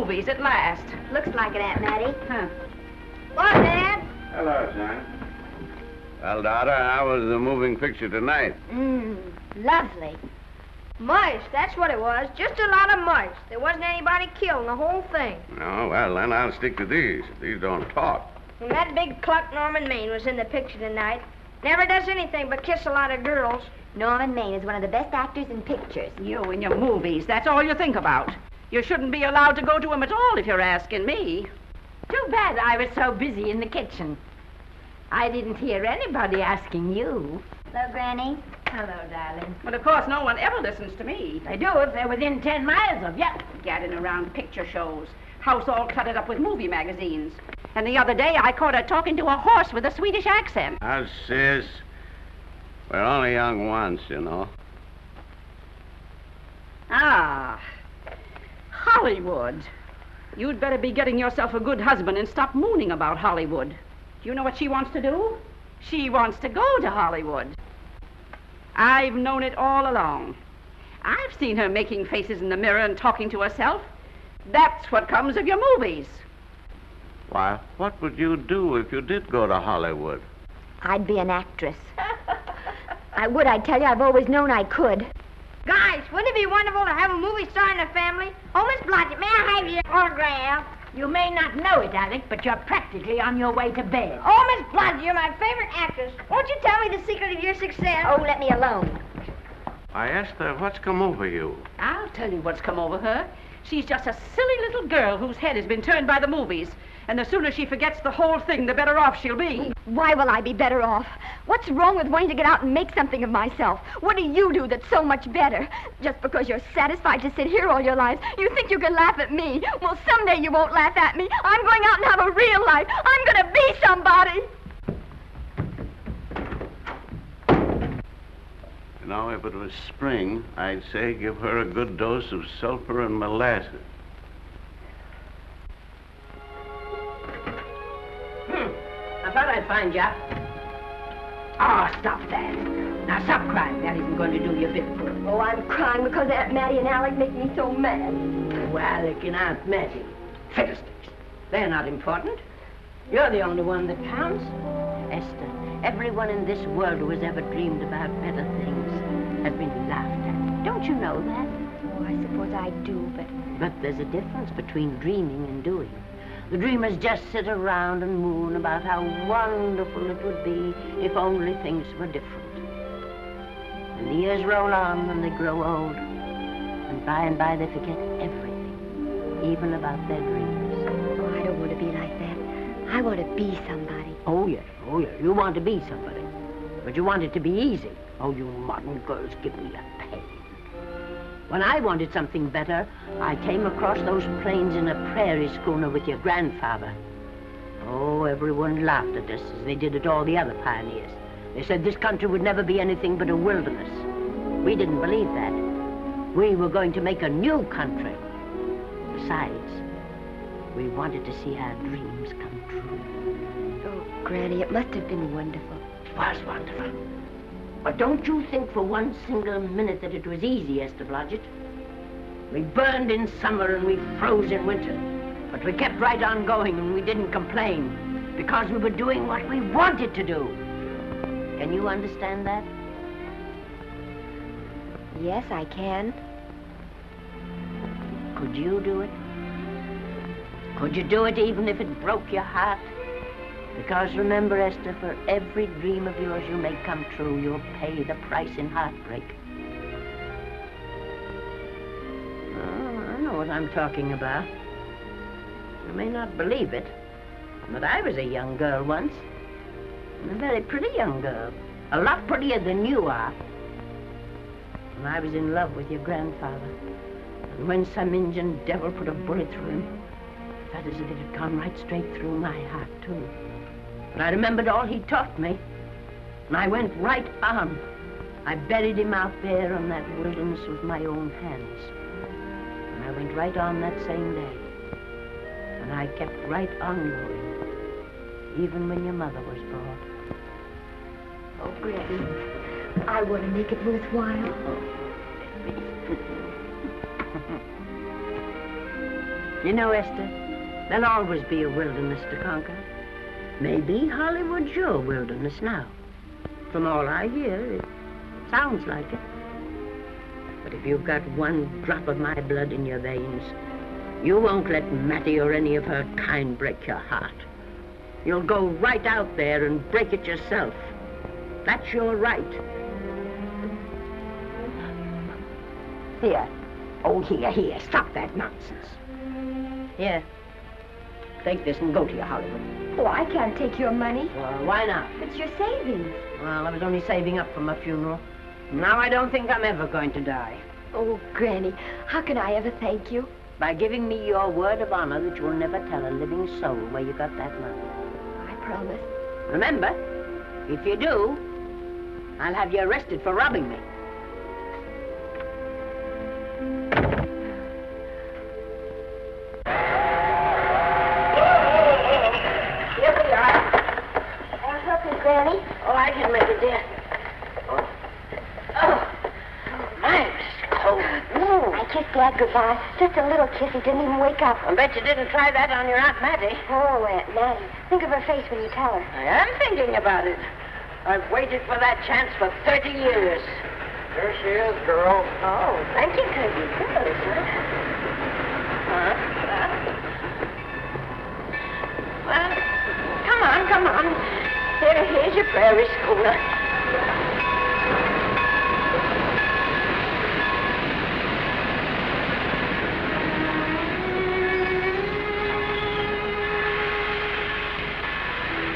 movies at last. Looks like it, Aunt Mattie. Huh. What, Dad? Hello, son. Well, daughter, how was the moving picture tonight? Lovely. Mice, that's what it was. Just a lot of mice. There wasn't anybody killed in the whole thing. Oh, well, then I'll stick to these. These don't talk. And that big cluck Norman Maine was in the picture tonight. Never does anything but kiss a lot of girls. Norman Maine is one of the best actors in pictures. You and your movies, that's all you think about. You shouldn't be allowed to go to him at all if you're asking me. Too bad I was so busy in the kitchen. I didn't hear anybody asking you. Hello, Granny. Hello, darling. But of course, no one ever listens to me. They do if they're within 10 miles of you. Gadding around picture shows. House all cluttered up with movie magazines. And the other day, I caught her talking to a horse with a Swedish accent. Now, sis, we're only young once, you know. Ah, Hollywood. You'd better be getting yourself a good husband and stop mooning about Hollywood. Do you know what she wants to do? She wants to go to Hollywood. I've known it all along. I've seen her making faces in the mirror and talking to herself. That's what comes of your movies. Why, what would you do if you did go to Hollywood? I'd be an actress. I would, I tell you. I've always known I could. Guys, wouldn't it be wonderful to have a movie star in the family? Oh, Miss Blodgett, may I have your autograph? You may not know it, Alec, but you're practically on your way to bed. Oh, Miss Blodgett, you're my favorite actress. Won't you tell me the secret of your success? Oh, let me alone. I asked her, what's come over you? I'll tell you what's come over her. She's just a silly little girl whose head has been turned by the movies. And the sooner she forgets the whole thing, the better off she'll be. Why will I be better off? What's wrong with wanting to get out and make something of myself? What do you do that's so much better? Just because you're satisfied to sit here all your life, you think you can laugh at me. Well, someday you won't laugh at me. I'm going out and have a real life. I'm going to be somebody. You know, if it was spring, I'd say give her a good dose of sulfur and molasses. I thought I'd find you. Oh, stop that. Now, stop crying. That isn't going to do you a bit of good. Oh, I'm crying because Aunt Mattie and Alec make me so mad. Oh, Alec and Aunt Mattie. Fiddlesticks. They're not important. You're the only one that counts. Esther, everyone in this world who has ever dreamed about better things has been laughed at. Don't you know that? Oh, I suppose I do, But there's a difference between dreaming and doing. The dreamers just sit around and moon about how wonderful it would be if only things were different. And the years roll on and they grow old. And by they forget everything, even about their dreams. Oh, I don't want to be like that. I want to be somebody. Oh, yeah. You want to be somebody. But you want it to be easy. Oh, you modern girls give me a pain. When I wanted something better, I came across those plains in a prairie schooner with your grandfather. Oh, everyone laughed at us as they did at all the other pioneers. They said this country would never be anything but a wilderness. We didn't believe that. We were going to make a new country. Besides, we wanted to see our dreams come true. Oh, Granny, it must have been wonderful. It was wonderful. But don't you think for one single minute that it was easy, Esther Blodgett. We burned in summer and we froze in winter. But we kept right on going and we didn't complain because we were doing what we wanted to do. Can you understand that? Yes, I can. Could you do it? Could you do it even if it broke your heart? Because remember, Esther, for every dream of yours you make come true, you'll pay the price in heartbreak. Oh, I know what I'm talking about. You may not believe it, but I was a young girl once. And a very pretty young girl. A lot prettier than you are. And I was in love with your grandfather. And when some Indian devil put a bullet through him, it felt as if it had gone right straight through my heart, too. But I remembered all he taught me, and I went right on. I buried him out there on that wilderness with my own hands. And I went right on that same day. And I kept right on going, even when your mother was born. Oh, Granny, I want to make it worthwhile. You know, Esther, there'll always be a wilderness to conquer. Maybe Hollywood's your wilderness now. From all I hear, it sounds like it. But if you've got one drop of my blood in your veins, you won't let Mattie or any of her kind break your heart. You'll go right out there and break it yourself. That's your right. Here. Oh, here. Stop that nonsense. Here. Take this and go to your Hollywood. Oh, I can't take your money. Well, why not? It's your savings. Well, I was only saving up for my funeral. Now I don't think I'm ever going to die. Oh, Granny, how can I ever thank you? By giving me your word of honor that you'll never tell a living soul where you got that money. I promise. Remember, if you do, I'll have you arrested for robbing me. Here we are. Want something, Granny? Oh, I can make it, dear. Oh, man, it's cold. I kissed Dad goodbye. Just a little kiss. He didn't even wake up. I bet you didn't try that on your Aunt Mattie. Oh, Aunt Mattie. Think of her face when you tell her. I am thinking about it. I've waited for that chance for 30 years. There she is, girl. Oh, thank you, Kirby. Good, sir. Well, come on. Here's your prairie schooner.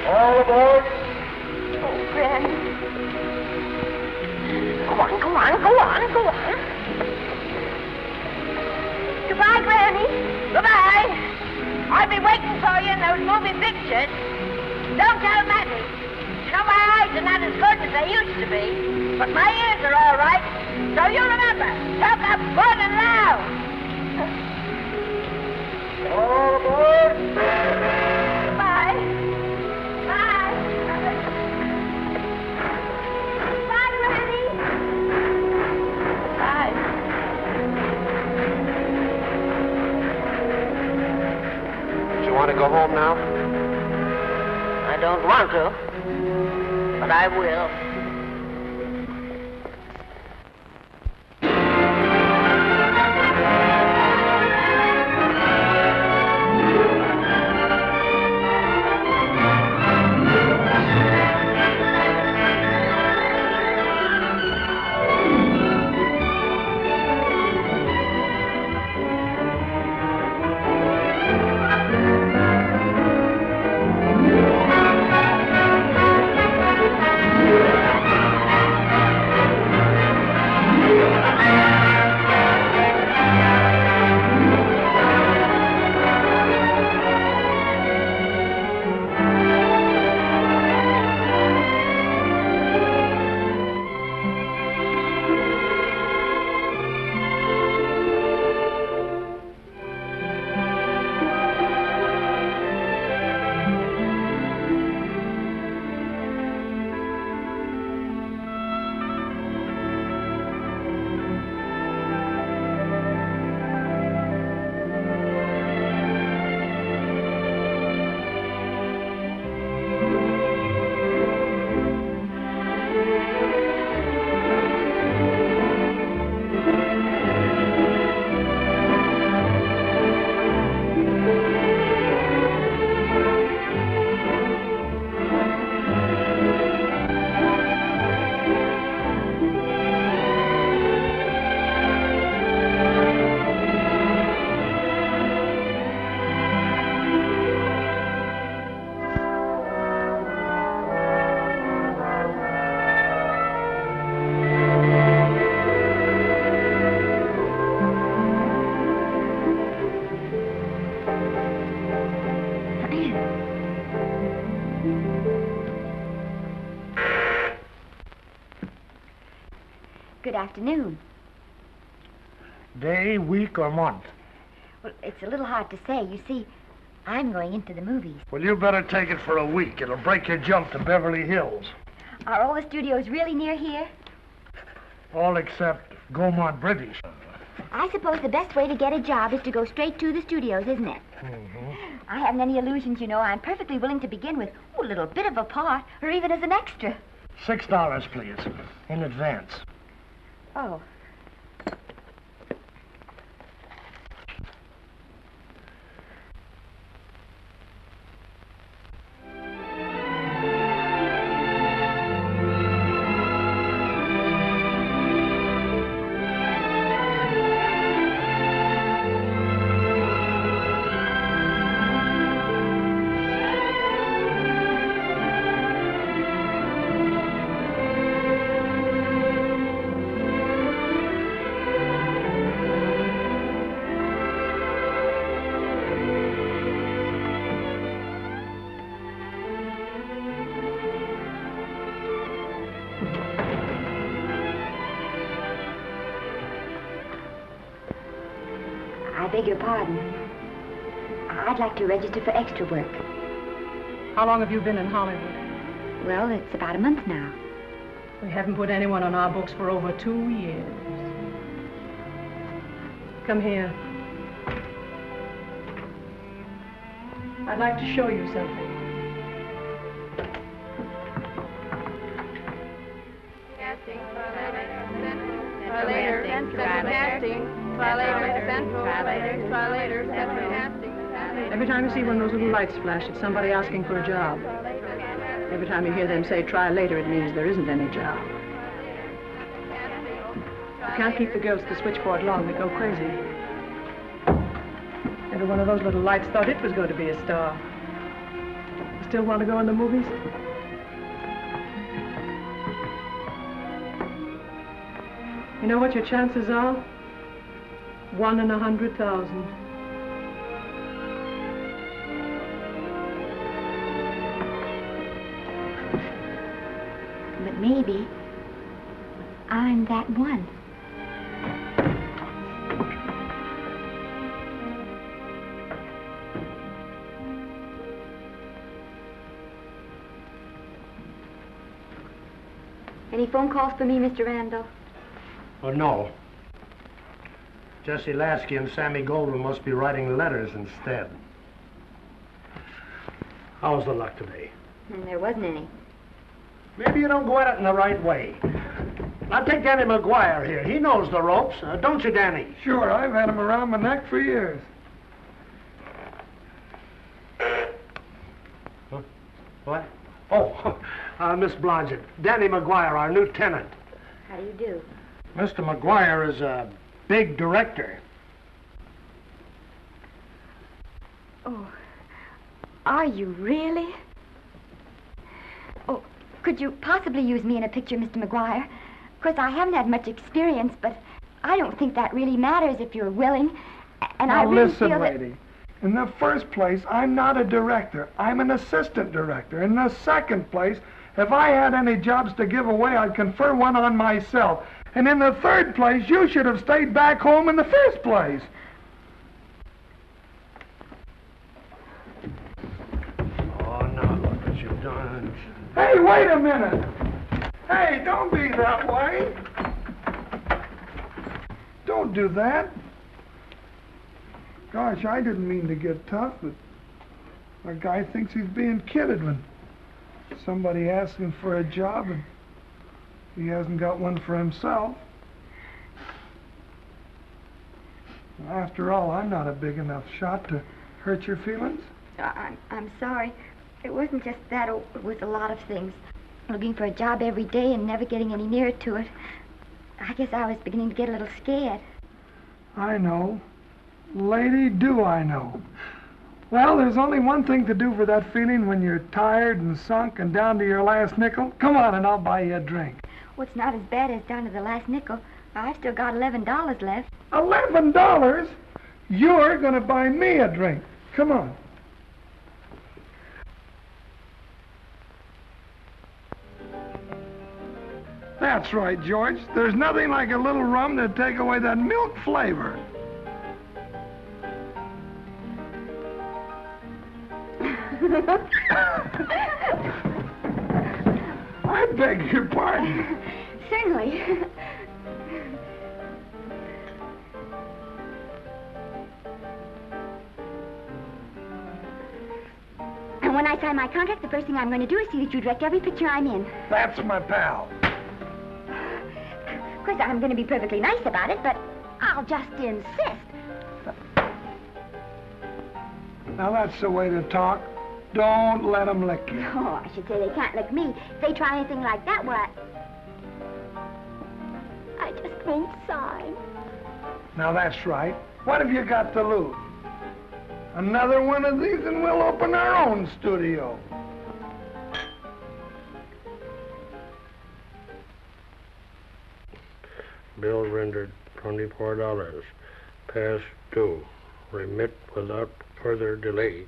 All aboard. Oh, Granny. Go on. Goodbye, Granny. Goodbye. I'll be waiting for you in those movie pictures. Don't tell Mattie. You know, my eyes are not as good as they used to be, but my ears are all right. So you remember, talk up good and loud. All aboard. Goodbye. Bye. Bye, Granny. Bye. Do you want to go home now? I don't want to, but I will. Good afternoon. Day, week, or month? Well, it's a little hard to say. You see, I'm going into the movies. Well, you better take it for a week. It'll break your jump to Beverly Hills. Are all the studios really near here? All except Gaumont British. I suppose the best way to get a job is to go straight to the studios, isn't it? Mm-hmm. I haven't any illusions, you know. I'm perfectly willing to begin with a little bit of a part, or even as an extra. $6, please, in advance. Oh. I beg your pardon. I'd like to register for extra work. How long have you been in Hollywood? Well, it's about a month now. We haven't put anyone on our books for over 2 years. Come here. I'd like to show you something. Every time you see one of those little lights flash, it's somebody asking for a job. Every time you hear them say, try later, it means there isn't any job. You can't keep the girls at the switchboard long. They go crazy. Every one of those little lights thought it was going to be a star. You still want to go in the movies? You know what your chances are? 1 in 100,000. But maybe I'm that one. Any phone calls for me, Mr. Randall? Oh, no. Jesse Lasky and Sammy Goldwyn must be writing letters instead. How's the luck today? There wasn't any. Maybe you don't go at it in the right way. Now take Danny McGuire here. He knows the ropes. Don't you, Danny? Sure, I've had him around my neck for years. Huh? What? Oh, Miss Blodgett. Danny McGuire, our new tenant. How do you do? Mr. McGuire is a big director. Oh, are you really? Oh, could you possibly use me in a picture, Mr. McGuire? Of course, I haven't had much experience, but I don't think that really matters if you're willing. And now I really listen, feel lady. In the first place, I'm not a director. I'm an assistant director. In the second place, if I had any jobs to give away, I'd confer one on myself. And in the third place, you should have stayed back home in the first place. Oh, now look what you've done. Hey, wait a minute. Hey, don't be that way. Don't do that. Gosh, I didn't mean to get tough, but a guy thinks he's being kidded when somebody asks him for a job and he hasn't got one for himself. After all, I'm not a big enough shot to hurt your feelings. I'm sorry. It wasn't just that. It was a lot of things. Looking for a job every day and never getting any nearer to it. I guess I was beginning to get a little scared. I know. Lady, do I know. Well, there's only one thing to do for that feeling when you're tired and sunk and down to your last nickel. Come on and I'll buy you a drink. Well, it's not as bad as down to the last nickel. I've still got $11 left. $11? You're going to buy me a drink. Come on. That's right, George. There's nothing like a little rum to take away that milk flavor. I beg your pardon. Certainly. And when I sign my contract, the first thing I'm going to do is see that you direct every picture I'm in. That's my pal. Of course, I'm going to be perfectly nice about it, but I'll just insist. Now, that's the way to talk. Don't let them lick you. Oh, I should say they can't lick me. If they try anything like that, well, I just won't sign. Now, that's right. What have you got to lose? Another one of these and we'll open our own studio. Bill rendered $24. Past due. Remit without further delay.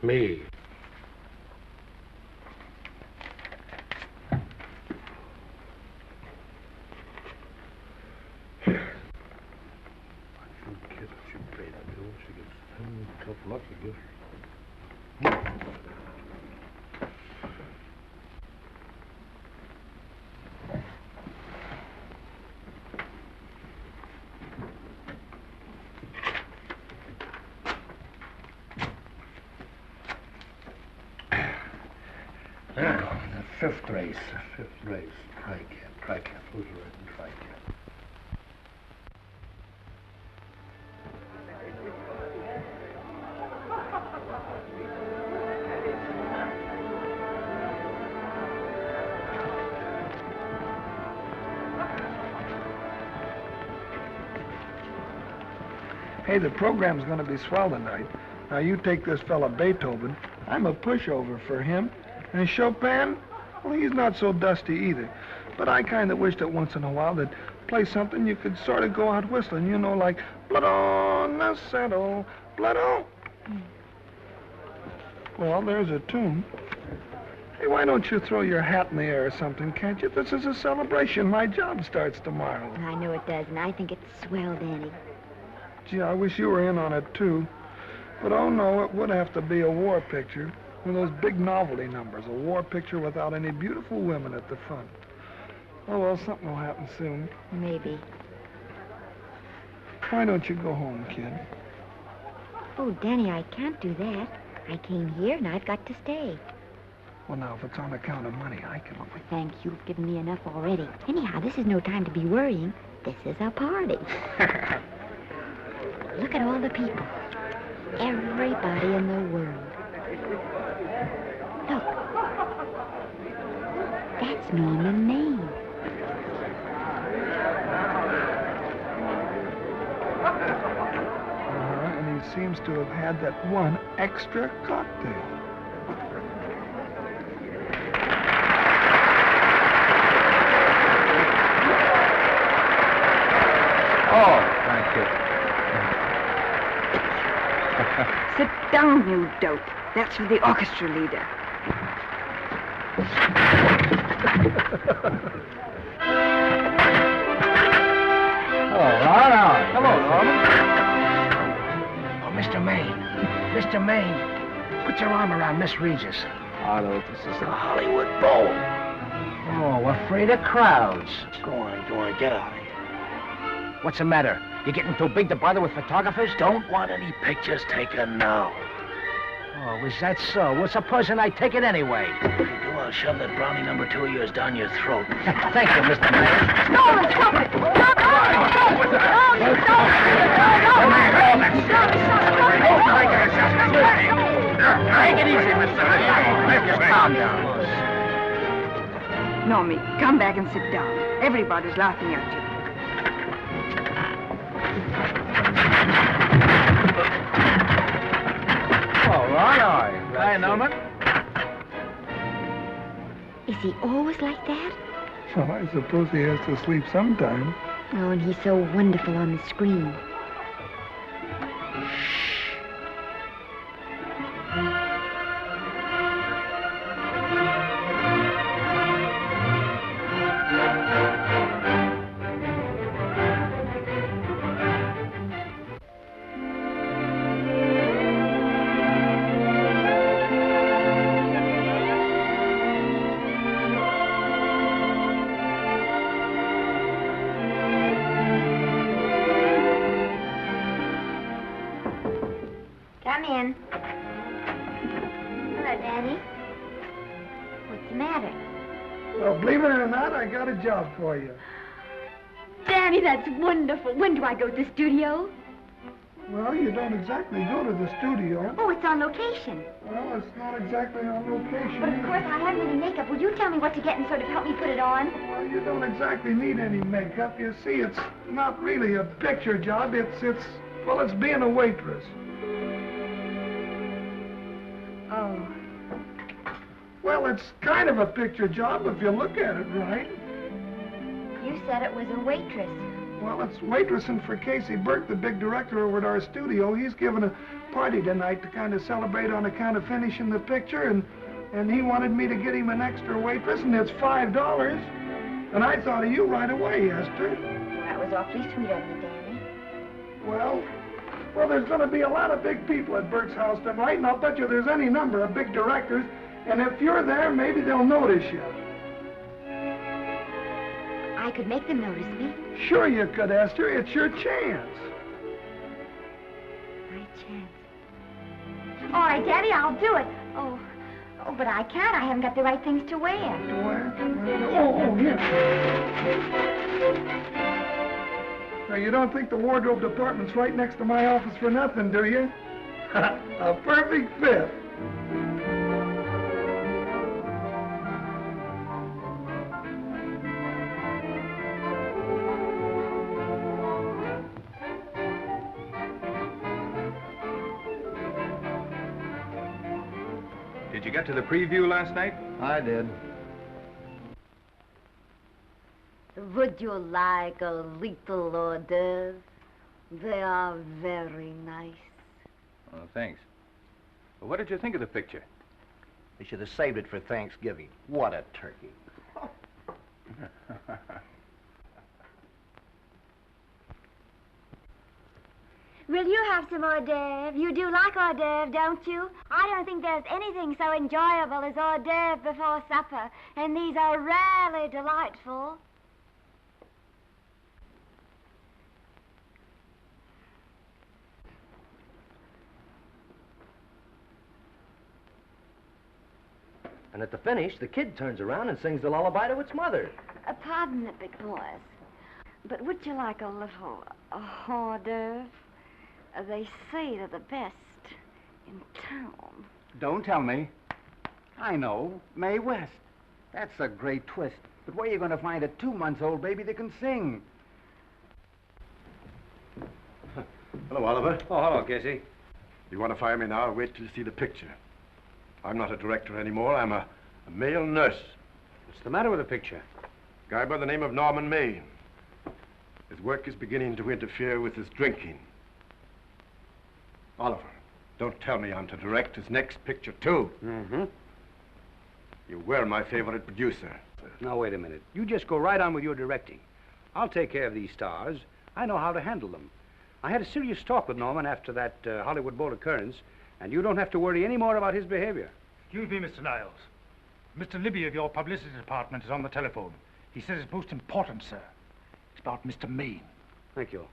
Me. Fifth race. Tri-cap. Who's riding tri-cap? Hey, the program's going to be swell tonight. Now, you take this fella Beethoven. I'm a pushover for him. And Chopin, well, he's not so dusty either. But I kind of wish that once in a while they'd play something you could sort of go out whistling, you know, like blood on the saddle, blood on. Well, there's a tune. Hey, why don't you throw your hat in the air or something, can't you? This is a celebration. My job starts tomorrow. I know it does, and I think it's swell, Danny. Gee, I wish you were in on it, too. But, oh, no, it would have to be a war picture. One of those big novelty numbers, a war picture without any beautiful women at the front. Oh, well, something will happen soon. Maybe. Why don't you go home, kid? Oh, Danny, I can't do that. I came here, and I've got to stay. Well, now, if it's on account of money, I can... Oh, thank you. You've given me enough already. Anyhow, this is no time to be worrying. This is a party. Look at all the people. Everybody in the world. Look. That's Norman Maine. And he seems to have had that one extra cocktail. Oh, thank you. Sit down, you dope. That's for the orchestra leader. Hello, Norman. Oh, Mr. Mr. Maine, put your arm around Miss Regis. Otto, this is a Hollywood bowl. Oh, afraid of crowds. Go on, get out of here. What's the matter? You getting too big to bother with photographers? Don't want any pictures taken now. Oh, is that so? Well, supposing I take it anyway. If you do, I'll shove that brownie number 2 of yours down your throat. Thank you, Mr. Mayor. No, stop it! Take it easy, Mr. Mayor. Just calm down. Normie, come back and sit down. Everybody's laughing at you. All right. Hi, Norman. Is he always like that? Well, I suppose he has to sleep sometime. Oh, and he's so wonderful on the screen. Danny, what's the matter? Well, believe it or not, I got a job for you. Danny, that's wonderful. When do I go to the studio? Well, you don't exactly go to the studio. Oh, it's on location. Well, it's not exactly on location. But of course, I haven't any makeup. Will you tell me what to get and sort of help me put it on? Well, you don't exactly need any makeup. You see, it's not really a picture job. It's being a waitress. Oh. Well, it's kind of a picture job if you look at it right. You said it was a waitress. Well, it's waitressing for Casey Burke, the big director over at our studio. He's giving a party tonight to kind of celebrate on account of finishing the picture, and he wanted me to get him an extra waitress, and it's $5. And I thought of you right away, Esther. Well, that was awfully sweet of you, Danny. Well, there's going to be a lot of big people at Burke's house tonight, and I'll bet you there's any number of big directors, and if you're there, maybe they'll notice you. I could make them notice me. Sure you could, Esther. It's your chance. My chance. All right, Daddy, I'll do it. Oh, but I can't. I haven't got the right things to wear. To wear? Oh, here. Now, you don't think the wardrobe department's right next to my office for nothing, do you? A perfect fit. Did you get to the preview last night? I did. Would you like a little hors d'oeuvre? They are very nice. Oh, thanks. Well, what did you think of the picture? They should have saved it for Thanksgiving. What a turkey. Will you have some hors d'oeuvre? You do like hors d'oeuvre, don't you? I don't think there's anything so enjoyable as hors d'oeuvre before supper, and these are rarely delightful. And at the finish, the kid turns around and sings the lullaby to its mother. Pardon the big boys, but would you like a little hors d'oeuvre? They say they're the best in town. Don't tell me. I know. Mae West. That's a great twist. But where are you going to find a 2-month-old baby that can sing? Hello, Oliver. Oh, hello, Casey. You want to fire me now or wait till you see the picture? I'm not a director anymore. I'm a male nurse. What's the matter with the picture? Guy by the name of Norman May. His work is beginning to interfere with his drinking. Oliver, don't tell me I'm to direct his next picture, too. Mm-hmm. You were my favorite producer. Now, wait a minute. You just go right on with your directing. I'll take care of these stars. I know how to handle them. I had a serious talk with Norman after that Hollywood boat occurrence, and you don't have to worry any more about his behavior. Excuse me, Mr. Niles. Mr. Libby of your publicity department is on the telephone. He says it's most important, sir. It's about Mr. Maine. Thank you.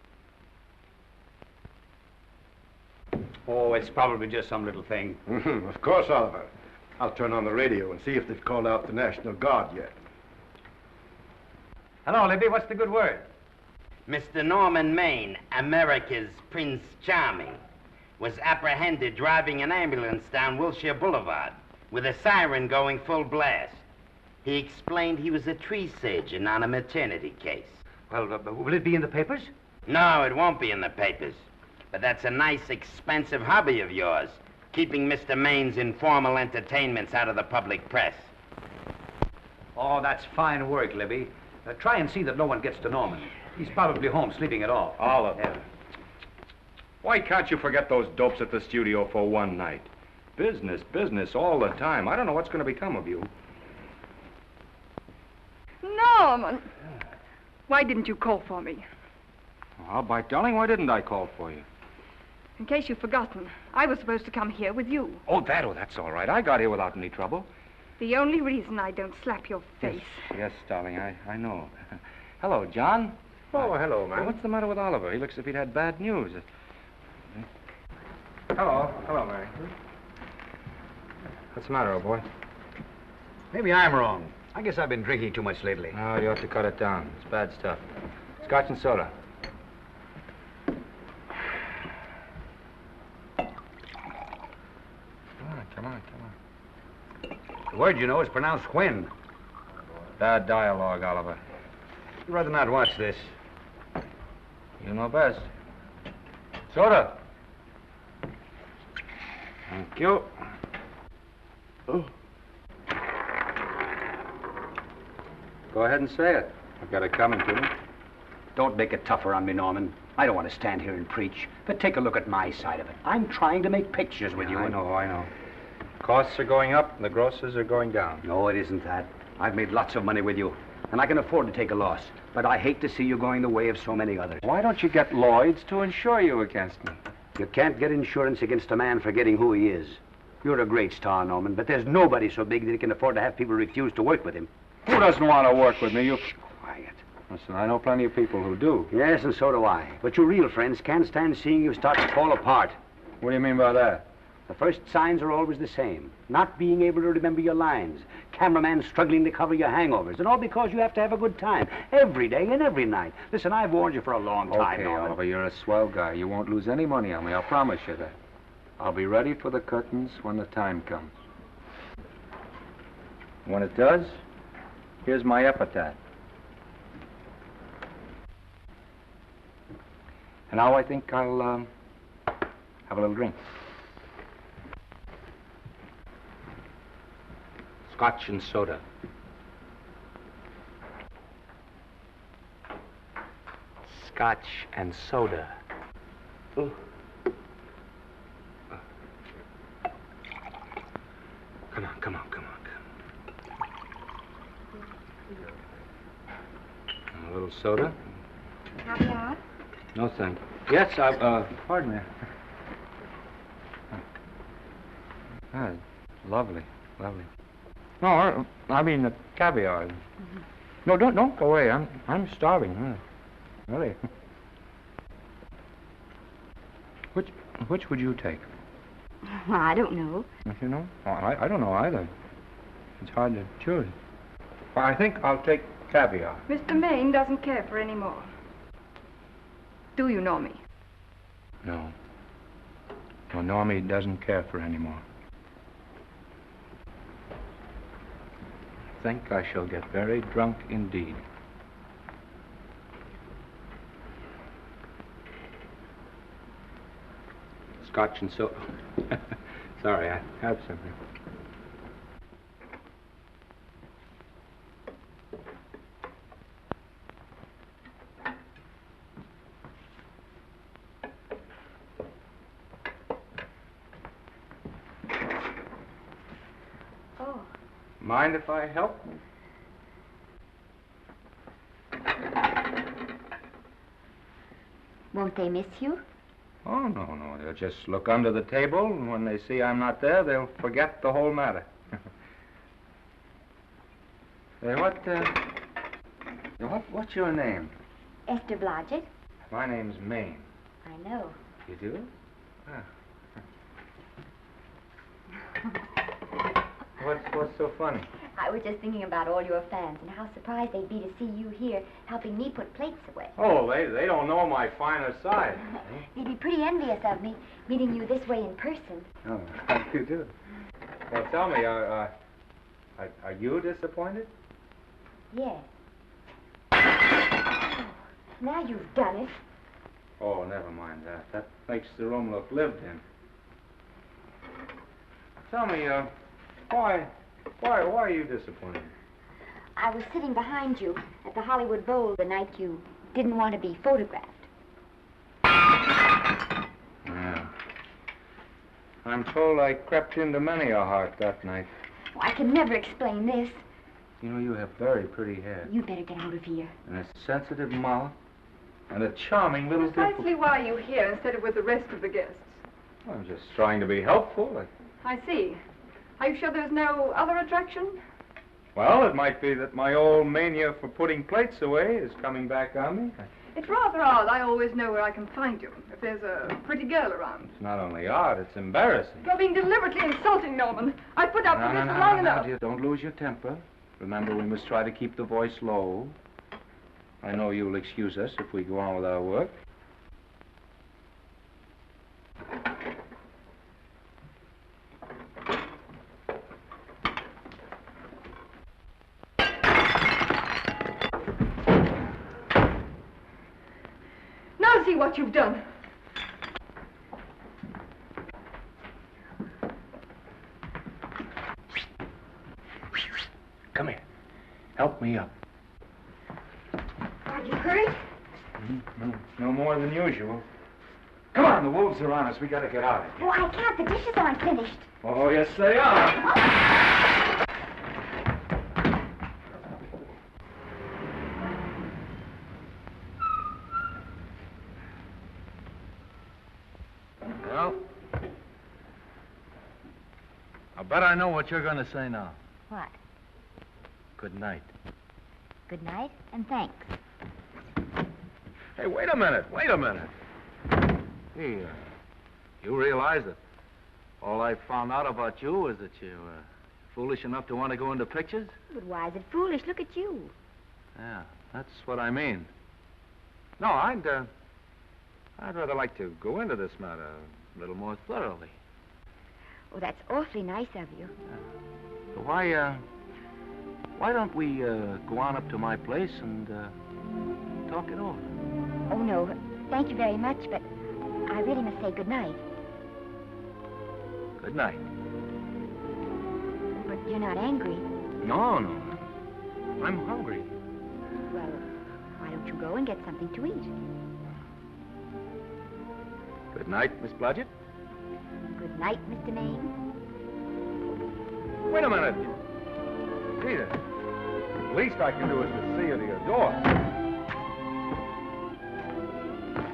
Oh, it's probably just some little thing. Mm-hmm. Of course, Oliver. I'll turn on the radio and see if they've called out the National Guard yet. Hello, Libby. What's the good word? Mr. Norman Maine, America's Prince Charming, was apprehended driving an ambulance down Wilshire Boulevard with a siren going full blast. He explained he was a tree surgeon on a maternity case. Well, will it be in the papers? No, it won't be in the papers. But that's a nice, expensive hobby of yours, keeping Mr. Maine's informal entertainments out of the public press. Oh, that's fine work, Libby. Try and see that no one gets to Norman. He's probably home sleeping it off. Oliver. Yeah. Why can't you forget those dopes at the studio for one night? Business, business all the time. I don't know what's going to become of you. Norman! Why didn't you call for me? Oh, by darling, why didn't I call for you? In case you've forgotten, I was supposed to come here with you. Oh, that's all right. I got here without any trouble. The only reason I don't slap your face. Yes, darling, I know. Hello, John. Oh, hello, man. Well, what's the matter with Oliver? He looks as if he'd had bad news. Hello, Mary. What's the matter, old boy? Maybe I'm wrong. I guess I've been drinking too much lately. Oh, you ought to cut it down. It's bad stuff. Scotch and soda. Come on. The word, you know, is pronounced when. Bad dialogue, Oliver. I'd rather not watch this. You know best. Soda. Thank you. Oh. Go ahead and say it. I've got it coming to me. Don't make it tougher on me, Norman. I don't want to stand here and preach, but take a look at my side of it. I'm trying to make pictures with you. I know. Costs are going up and the grosses are going down. No, it isn't that. I've made lots of money with you, and I can afford to take a loss. But I hate to see you going the way of so many others. Why don't you get Lloyd's to insure you against me? You can't get insurance against a man forgetting who he is. You're a great star, Norman, but there's nobody so big that he can afford to have people refuse to work with him. Who doesn't want to work with me? You... Quiet. Listen, I know plenty of people who do. Yes, and so do I. But your real friends can't stand seeing you start to fall apart. What do you mean by that? The first signs are always the same. Not being able to remember your lines. Cameraman struggling to cover your hangovers. And all because you have to have a good time. Every day and every night. Listen, I've warned you for a long time, Okay, Norman. Oliver, you're a swell guy. You won't lose any money on me. I'll promise you that. I'll be ready for the curtains when the time comes. When it does, here's my epitaph. And now I think I'll have a little drink. Scotch and soda. Scotch and soda. Ooh. Come on. A little soda? Caviar? No, thank you. Yes, pardon me. Ah, lovely. No, I mean the caviar. Mm-hmm. No, don't go away. I'm starving. Really. Which would you take? Well, I don't know. You know? I don't know either. It's hard to choose. Well, I think I'll take caviar. Mr. Maine doesn't care for any more. Do you, Normie? No. No, Normie doesn't care for any more. I think I shall get very drunk indeed. Scotch and soda. Sorry, I have something. Oh. Mind if I help? Won't they miss you? Oh, no. They'll just look under the table, and when they see I'm not there, they'll forget the whole matter. Hey, what's your name? Esther Blodgett. My name's Maine. I know. You do? Ah. What's so funny? I was just thinking about all your fans and how surprised they'd be to see you here helping me put plates away. Oh, they don't know my finer side. They'd be pretty envious of me, meeting you this way in person. Oh, how do you do? Well, tell me, are you disappointed? Yes. Now you've done it. Oh, never mind that. That makes the room look lived in. Tell me, why are you disappointed? I was sitting behind you at the Hollywood Bowl the night you didn't want to be photographed. Yeah. I'm told I crept into many a heart that night. Oh, I can never explain this. You know, you have very pretty hair. You better get out of here. And a sensitive mouth. And a charming little Precisely why are you here instead of with the rest of the guests? I'm just trying to be helpful. I see. Are you sure there's no other attraction? Well, it might be that my old mania for putting plates away is coming back on me. It's rather odd. I always know where I can find you if there's a pretty girl around. It's not only odd, it's embarrassing. You're being deliberately insulting, Norman. I put up with this for long enough. Dear, don't lose your temper. Remember, we must try to keep the voice low. I know you'll excuse us if we go on with our work. Now see what you've done. Come here. Help me up. Are you hurt? No more than usual. Come on, the wolves are on us. We gotta get out of here. Oh, I can't. The dishes aren't finished. Oh, yes, they are. Well, I bet I know what you're going to say now. What? Good night. Good night, and thanks. Hey, wait a minute. Hey, you realize that all I found out about you was that you're foolish enough to want to go into pictures? But why is it foolish? Look at you. Yeah, that's what I mean. No, I'd rather like to go into this matter a little more thoroughly. Oh, that's awfully nice of you. So why don't we go on up to my place and talk it over? Oh, no. Thank you very much, but I really must say good night. Good night. But you're not angry. No. I'm hungry. Well, why don't you go and get something to eat? Good night, Miss Blodgett. Good night, Mr. Maine. Wait a minute. Peter, the least I can do is to see you to your door.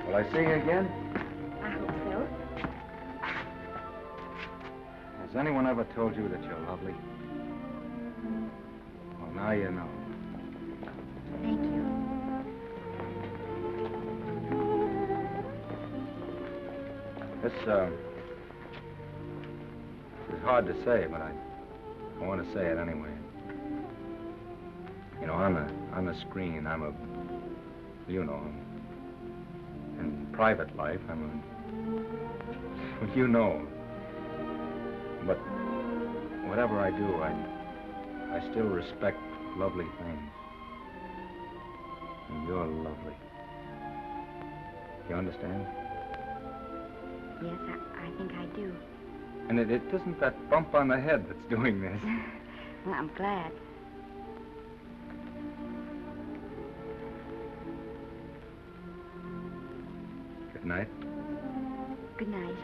Will I see you again? I hope so. Has anyone ever told you that you're lovely? Well, now you know. Thank you. This is hard to say, but I want to say it anyway. You know, on the screen, I'm a, you know, in private life, I'm a, you know. But whatever I do, I still respect lovely things. And you're lovely. You understand? Yes, I think I do. And it isn't that bump on the head that's doing this. Well, I'm glad. Good night. Good night.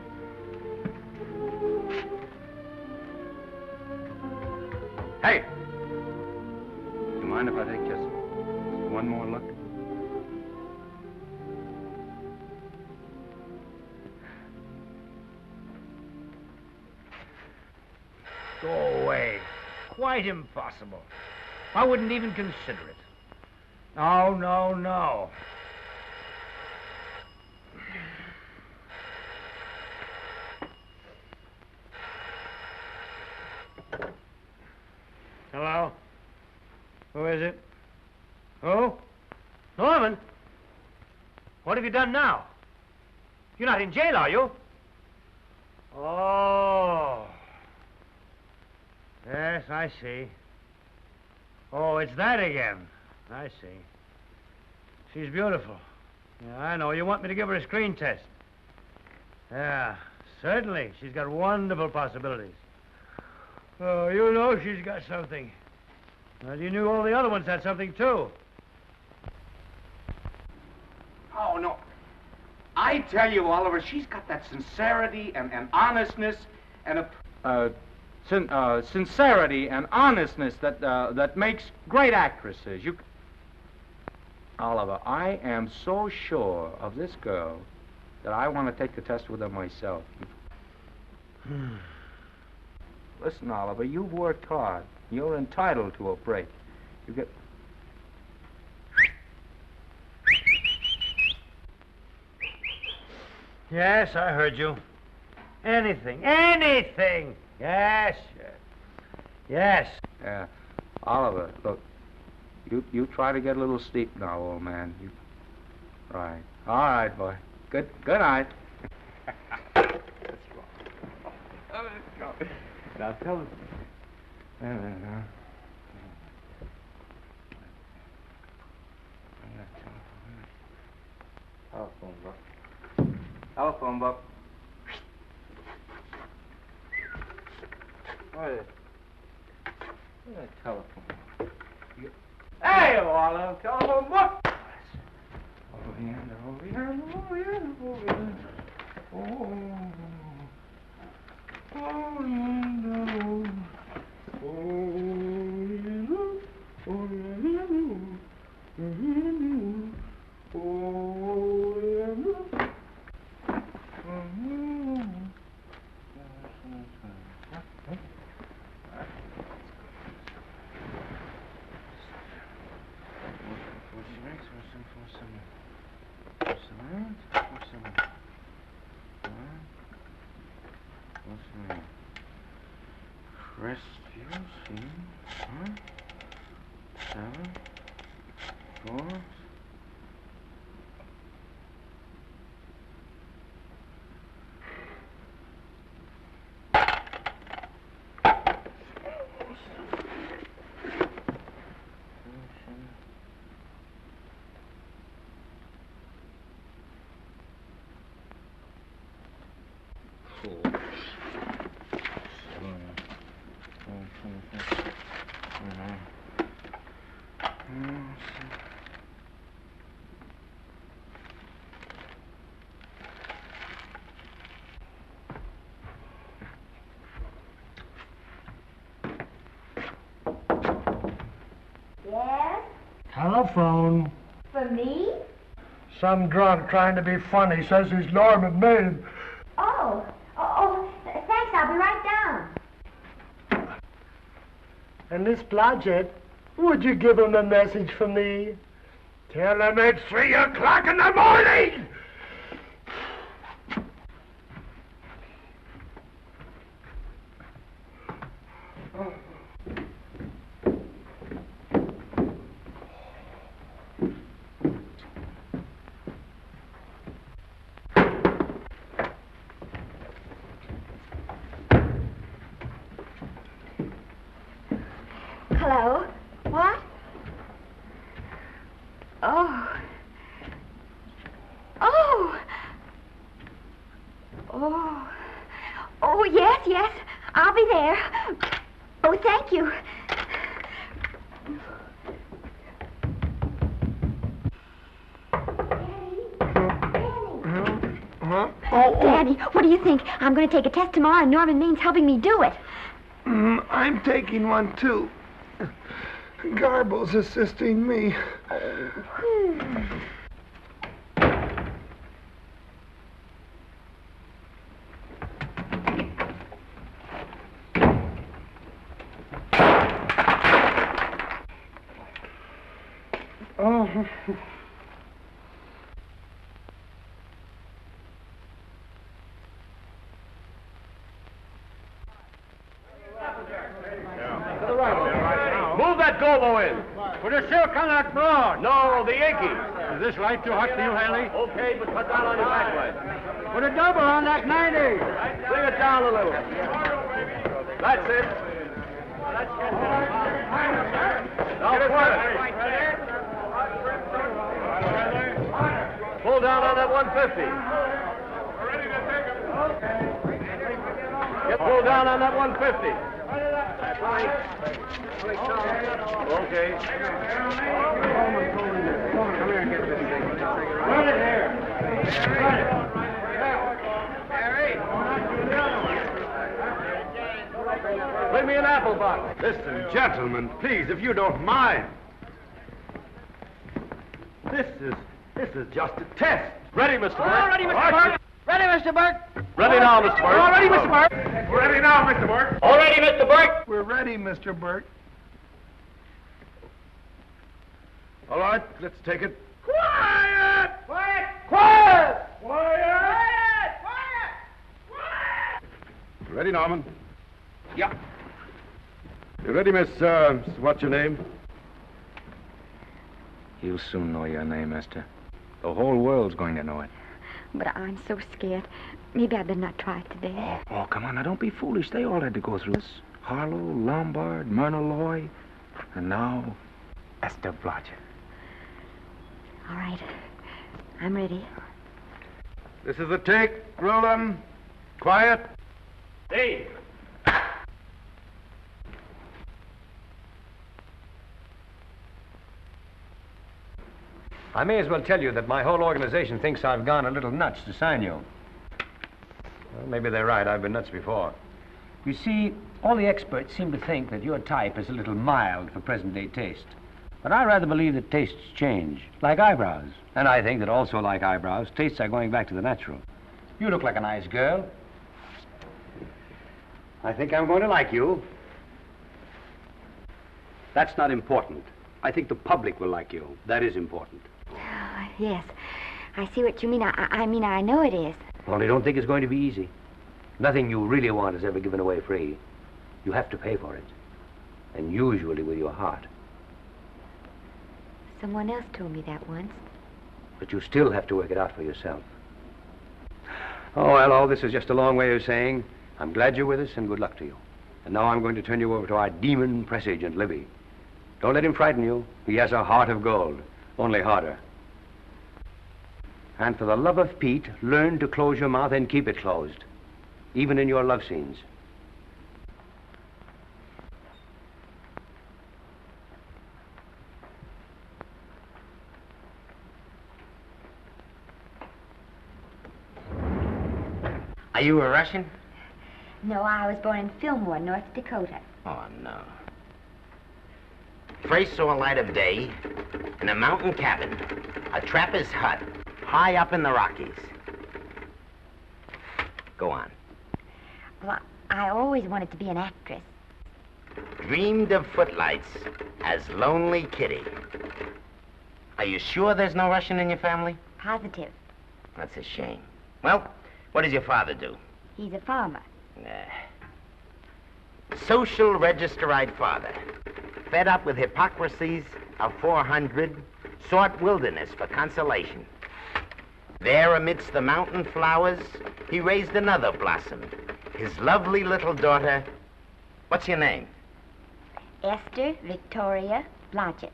Hey! You mind if I take just one more look? Go away. Quite impossible. I wouldn't even consider it. No. Hello? Who is it? Who? Norman? What have you done now? You're not in jail, are you? Oh. Yes, I see. Oh, it's that again. I see. She's beautiful. Yeah, I know. You want me to give her a screen test? Yeah, certainly. She's got wonderful possibilities. Oh, you know she's got something. Well, you knew all the other ones had something, too. Oh, no. I tell you, Oliver, she's got that sincerity and honestness and a... sincerity and honestness that makes great actresses. Oliver, I am so sure of this girl that I want to take the test with her myself. Listen, Oliver, you've worked hard. You're entitled to a break. You get... Yes, I heard you. Anything. Yes, sure. Yes. Yeah. Oliver, look, you try to get a little sleep now, old man. Right. All right, boy. Good night. Let's go. Now tell us. Telephone book. What is it? Telephone book. Hey, Olive, telephone book. Over here. Yes? Telephone. For me? Some drunk trying to be funny says he's Norman Maine. Oh, thanks. I'll be right down. And Miss Blodgett, would you give him a message for me? Tell him it's 3 o'clock in the morning! Hello? What? Oh, yes. I'll be there. Oh, thank you. Daddy, what do you think? I'm going to take a test tomorrow, and Norman Main's helping me do it. I'm taking one, too. Garble's assisting me. Move that gobo in. Put a silk on that broad. No, the Yankee. Is this light too hot for you, Haley? Okay, but cut down on your backlight. Put a double on that 90. Bring it down a little. That's it. Now pull down on that 150. Get pulled down on that 150. Okay. Come here and get this thing. Run it here. Bring me an apple box. Listen, gentlemen, please, if you don't mind. This is just a test. Ready, Mr. Burke? All ready, Mr. Burke. Ready, Mr. Burke? Ready now, Mr. Burke. All ready, Mr. Burke. Ready now, Mr. Burke. All ready, Mr. Burke? We're ready, Mr. Burke. All right, let's take it. Quiet! Quiet! Quiet! Quiet! Ready, Norman? Yep. You ready, Miss, what's your name? You'll soon know your name, Esther. The whole world's going to know it. But I'm so scared. Maybe I better not try it today. Oh, come on, now don't be foolish. They all had to go through this. Harlow, Lombard, Myrna Loy, and now Esther Blodgett. All right. I'm ready. This is the take. Rolling. Quiet. Hey! I may as well tell you that my whole organization thinks I've gone a little nuts to sign you. Well, maybe they're right. I've been nuts before. You see, all the experts seem to think that your type is a little mild for present-day taste. But I rather believe that tastes change, like eyebrows. And I think that also, like eyebrows, tastes are going back to the natural. You look like a nice girl. I think I'm going to like you. That's not important. I think the public will like you. That is important. Yes. I see what you mean. I mean, I know it is. Only don't think it's going to be easy. Nothing you really want is ever given away free. You have to pay for it. And usually with your heart. Someone else told me that once. But you still have to work it out for yourself. Oh, well, all this is just a long way of saying, I'm glad you're with us and good luck to you. And now I'm going to turn you over to our demon press agent, Libby. Don't let him frighten you. He has a heart of gold, only harder. And for the love of Pete, learn to close your mouth and keep it closed, even in your love scenes. Are you a Russian? No, I was born in Fillmore, North Dakota. Oh, no. First saw light of day in a mountain cabin, a trapper's hut, high up in the Rockies. Go on. Well, I always wanted to be an actress. Dreamed of footlights as Lonely Kitty. Are you sure there's no Russian in your family? Positive. That's a shame. Well, what does your father do? He's a farmer. Social register-eyed father. Fed up with hypocrisies of 400, sought wilderness for consolation. There amidst the mountain flowers, he raised another blossom, his lovely little daughter. What's your name? Esther Victoria Blodgett.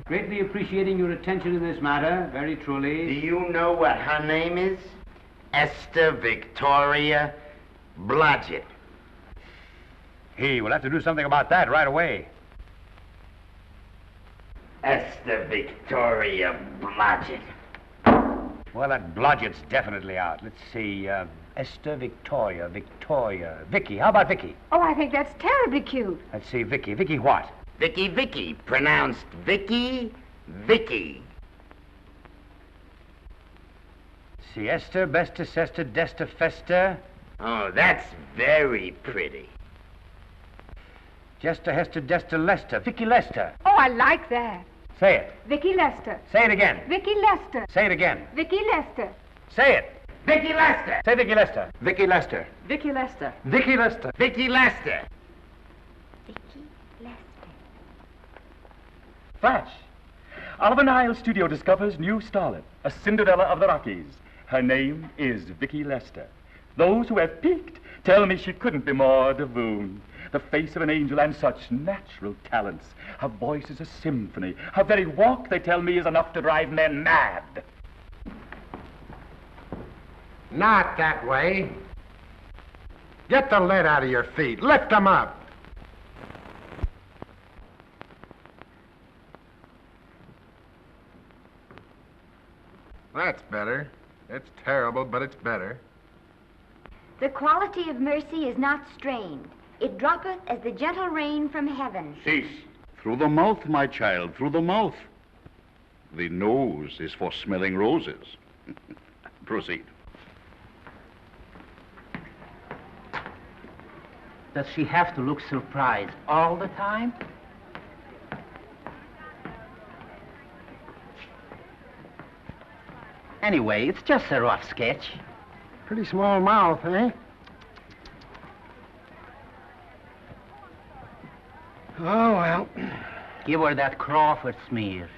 Greatly appreciating your attention in this matter, very truly. Do you know what her name is? Esther Victoria Blodgett. Hey, we'll have to do something about that right away. Esther Victoria Blodgett. Well, that Blodgett's definitely out. Let's see, Esther Victoria, Vicky. How about Vicky? Oh, I think that's terribly cute. Let's see, Vicky. Vicky what? Vicky, pronounced Vicky. See, Esther, Besta, Sesta, Desta, Festa. Oh, that's very pretty. Jester, Hester, Desta, Lester. Vicky Lester. Oh, I like that. Say it. Vicky Lester. Say it again. Vicky Lester. Say it again. Vicky Lester. Say it. Vicky Lester. Say Vicky Lester. Vicky Lester. Vicky Lester. Vicky Lester. Vicky Lester. Flash! Oliver Nile Studio discovers new starlet, a Cinderella of the Rockies. Her name is Vicky Lester. Those who have peeked tell me she couldn't be more Devine. The face of an angel and such natural talents. Her voice is a symphony. Her very walk, they tell me, is enough to drive men mad. Not that way. Get the lead out of your feet. Lift them up. That's better. It's terrible, but it's better. The quality of mercy is not strained. It droppeth as the gentle rain from heaven. Cease. Through the mouth, my child, through the mouth. The nose is for smelling roses. Proceed. Does she have to look surprised all the time? Anyway, it's just a rough sketch. Pretty small mouth, eh? Oh, well. Give her that Crawford smear.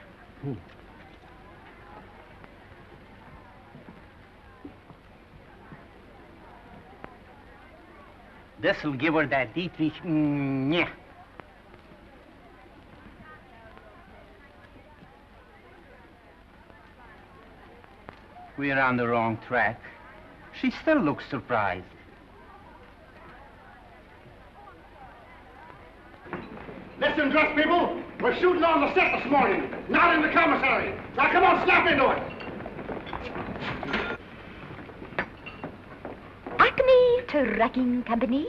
This'll give her that Dietrich. Yeah. We're on the wrong track. She still looks surprised. Listen, dress people. We're shooting on the set this morning, not in the commissary. Now, come on, snap into it. Acme Trucking Company?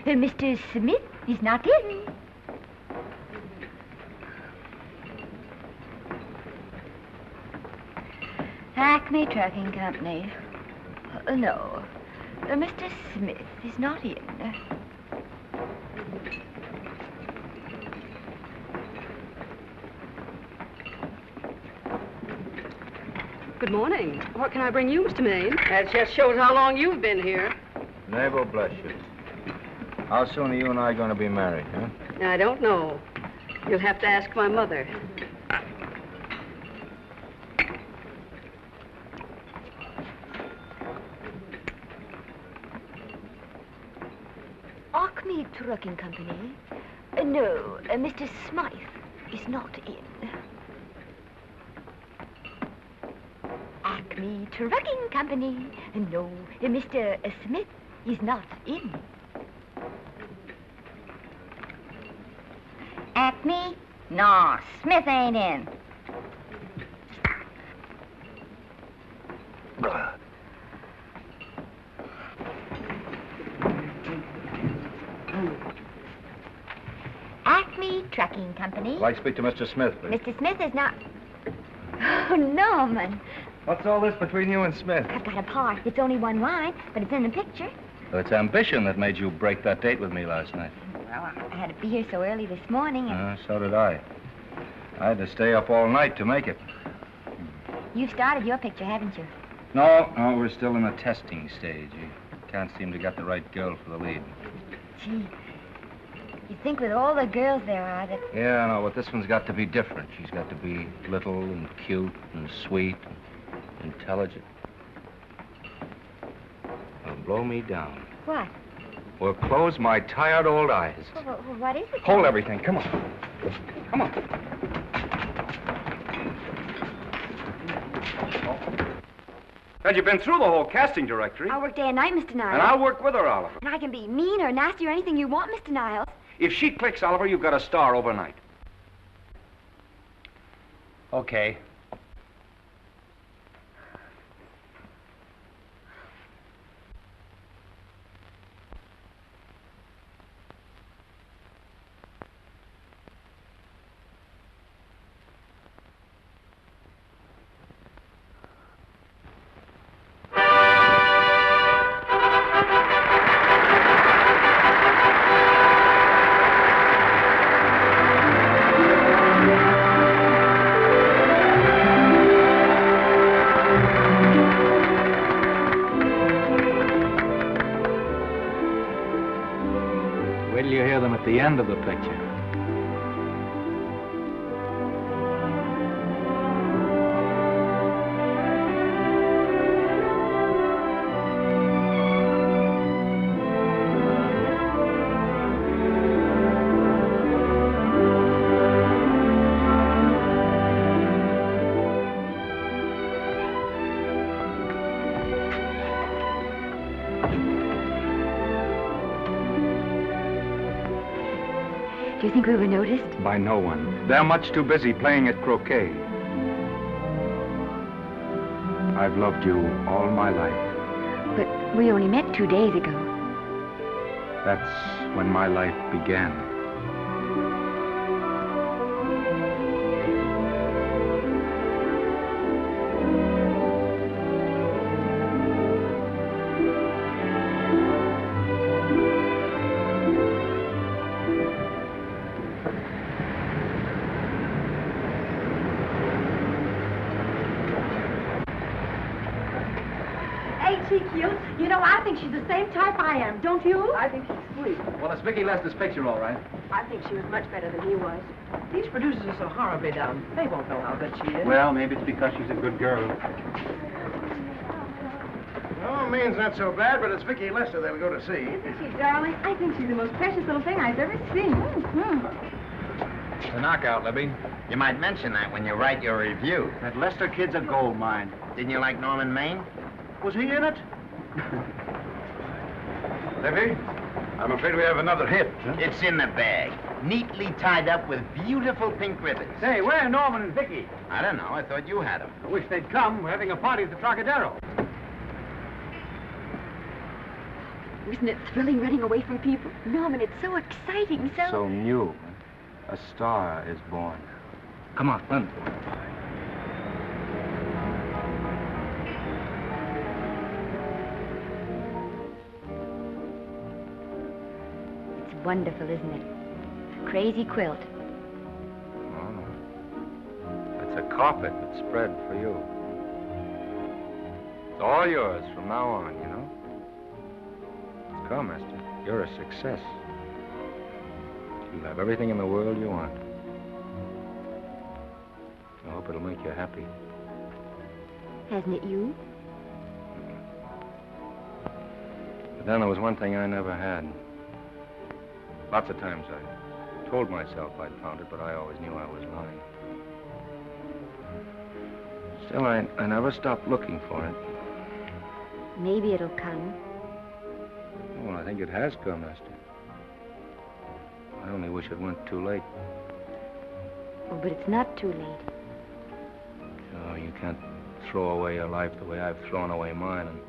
No, Mr. Smith is not in. Acme Trucking Company. No, Mr. Smith is not in. Good morning. What can I bring you, Mr. Maine? That just shows how long you've been here. Naval, bless you. How soon are you and I going to be married, huh? I don't know. You'll have to ask my mother. Acme Trucking Company? No, Mr. Smythe is not in. Acme Trucking Company? No, Mr. Smith is not in. Acme? No, Smith ain't in. Acme Trucking Company. I'd like to speak to Mr. Smith, please. Mr. Smith is not... Oh, Norman. What's all this between you and Smith? I've got a part. It's only one line, but it's in the picture. Well, it's ambition that made you break that date with me last night. Well, I had to be here so early this morning, and So did I. I had to stay up all night to make it. you've started your picture, haven't you? No, we're still in the testing stage. You can't seem to get the right girl for the lead. Gee, you'd think with all the girls there are that... Yeah, I know, but this one's got to be different. She's got to be little and cute and sweet and intelligent. Well, blow me down. What? Well, close my tired old eyes. Well, what is it? Hold everything. Come on. Come on. Well, you've been through the whole casting directory. I'll work day and night, Mr. Niles. And I'll work with her, Oliver. And I can be mean or nasty or anything you want, Mr. Niles. If she clicks, Oliver, you've got a star overnight. Okay. The end of the picture. Do you think we were noticed? By no one. They're much too busy playing at croquet. I've loved you all my life. But we only met 2 days ago. That's when my life began. cheeky. You know, I think she's the same type I am, don't you? I think she's sweet. Well, it's Vicki Lester's picture, all right. I think she was much better than he was. These producers are so horribly dumb. They won't know how good she is. Well, maybe it's because she's a good girl. Oh, Maine's not so bad, but it's Vicki Lester they'll go to see. Isn't she, darling? I think she's the most precious little thing I've ever seen. It's a knockout, Libby. You might mention that when you write your review. That Lester kid's a gold mine. Didn't you like Norman Maine? Was he in it? Libby, I'm afraid we have another hit. Huh? It's in the bag, neatly tied up with beautiful pink ribbons. Say, where are Norman and Vicki? I don't know. I thought you had them. I wish they'd come. We're having a party at the Trocadero. Isn't it thrilling running away from people? Norman, it's so exciting, So new. A star is born. Come on, run. It's wonderful, isn't it? A crazy quilt. Oh. It's a carpet that's spread for you. It's all yours from now on, you know? Come, Esther. You're a success. You'll have everything in the world you want. I hope it'll make you happy. Hasn't it you? But then there was one thing I never had. Lots of times I told myself I'd found it, but I always knew I was lying. Still, I never stopped looking for it. Maybe it'll come. Well, I think it has come, Esther. I only wish it went too late. Oh, but it's not too late. Oh, you can't throw away your life the way I've thrown away mine and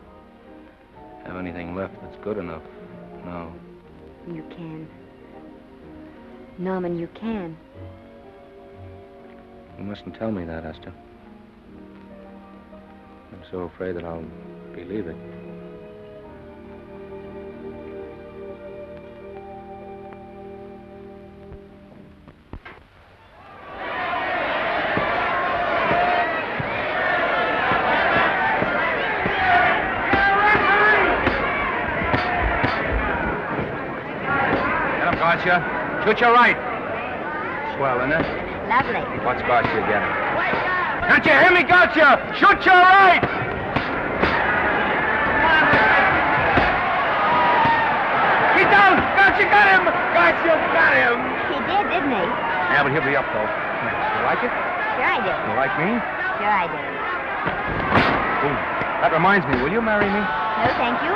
have anything left that's good enough. No. You can. Norman, you can. You mustn't tell me that, Esther. I'm so afraid that I'll believe it. Shoot your right. Swell, isn't it? Lovely. What's Garcia getting? Can't you hear me, Garcia? Shoot your right! Get down! Garcia got him! Garcia got him! He did, didn't he? Yeah, but he'll be up, though. You like it? Sure I did. You like me? Sure I did. Ooh, that reminds me. Will you marry me? No, thank you.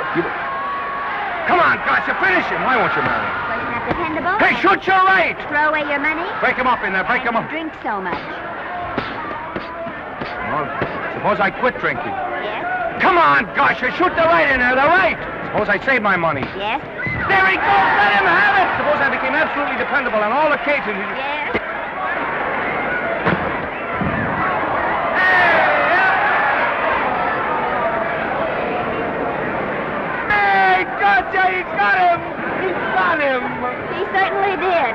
Come on, Garcia, finish him. Why won't you marry him? Wasn't that dependable? Hey, shoot your right! Throw away your money? Break him up in there, break him up. Drink so much. Well, suppose I quit drinking. Yes? Come on, Garcia, shoot the right in there, the right! Suppose I save my money. Yes? There he goes, let him have it! Suppose I became absolutely dependable on all occasions. Yes? Hey, Garcia, he's got him! He's got him! He certainly did.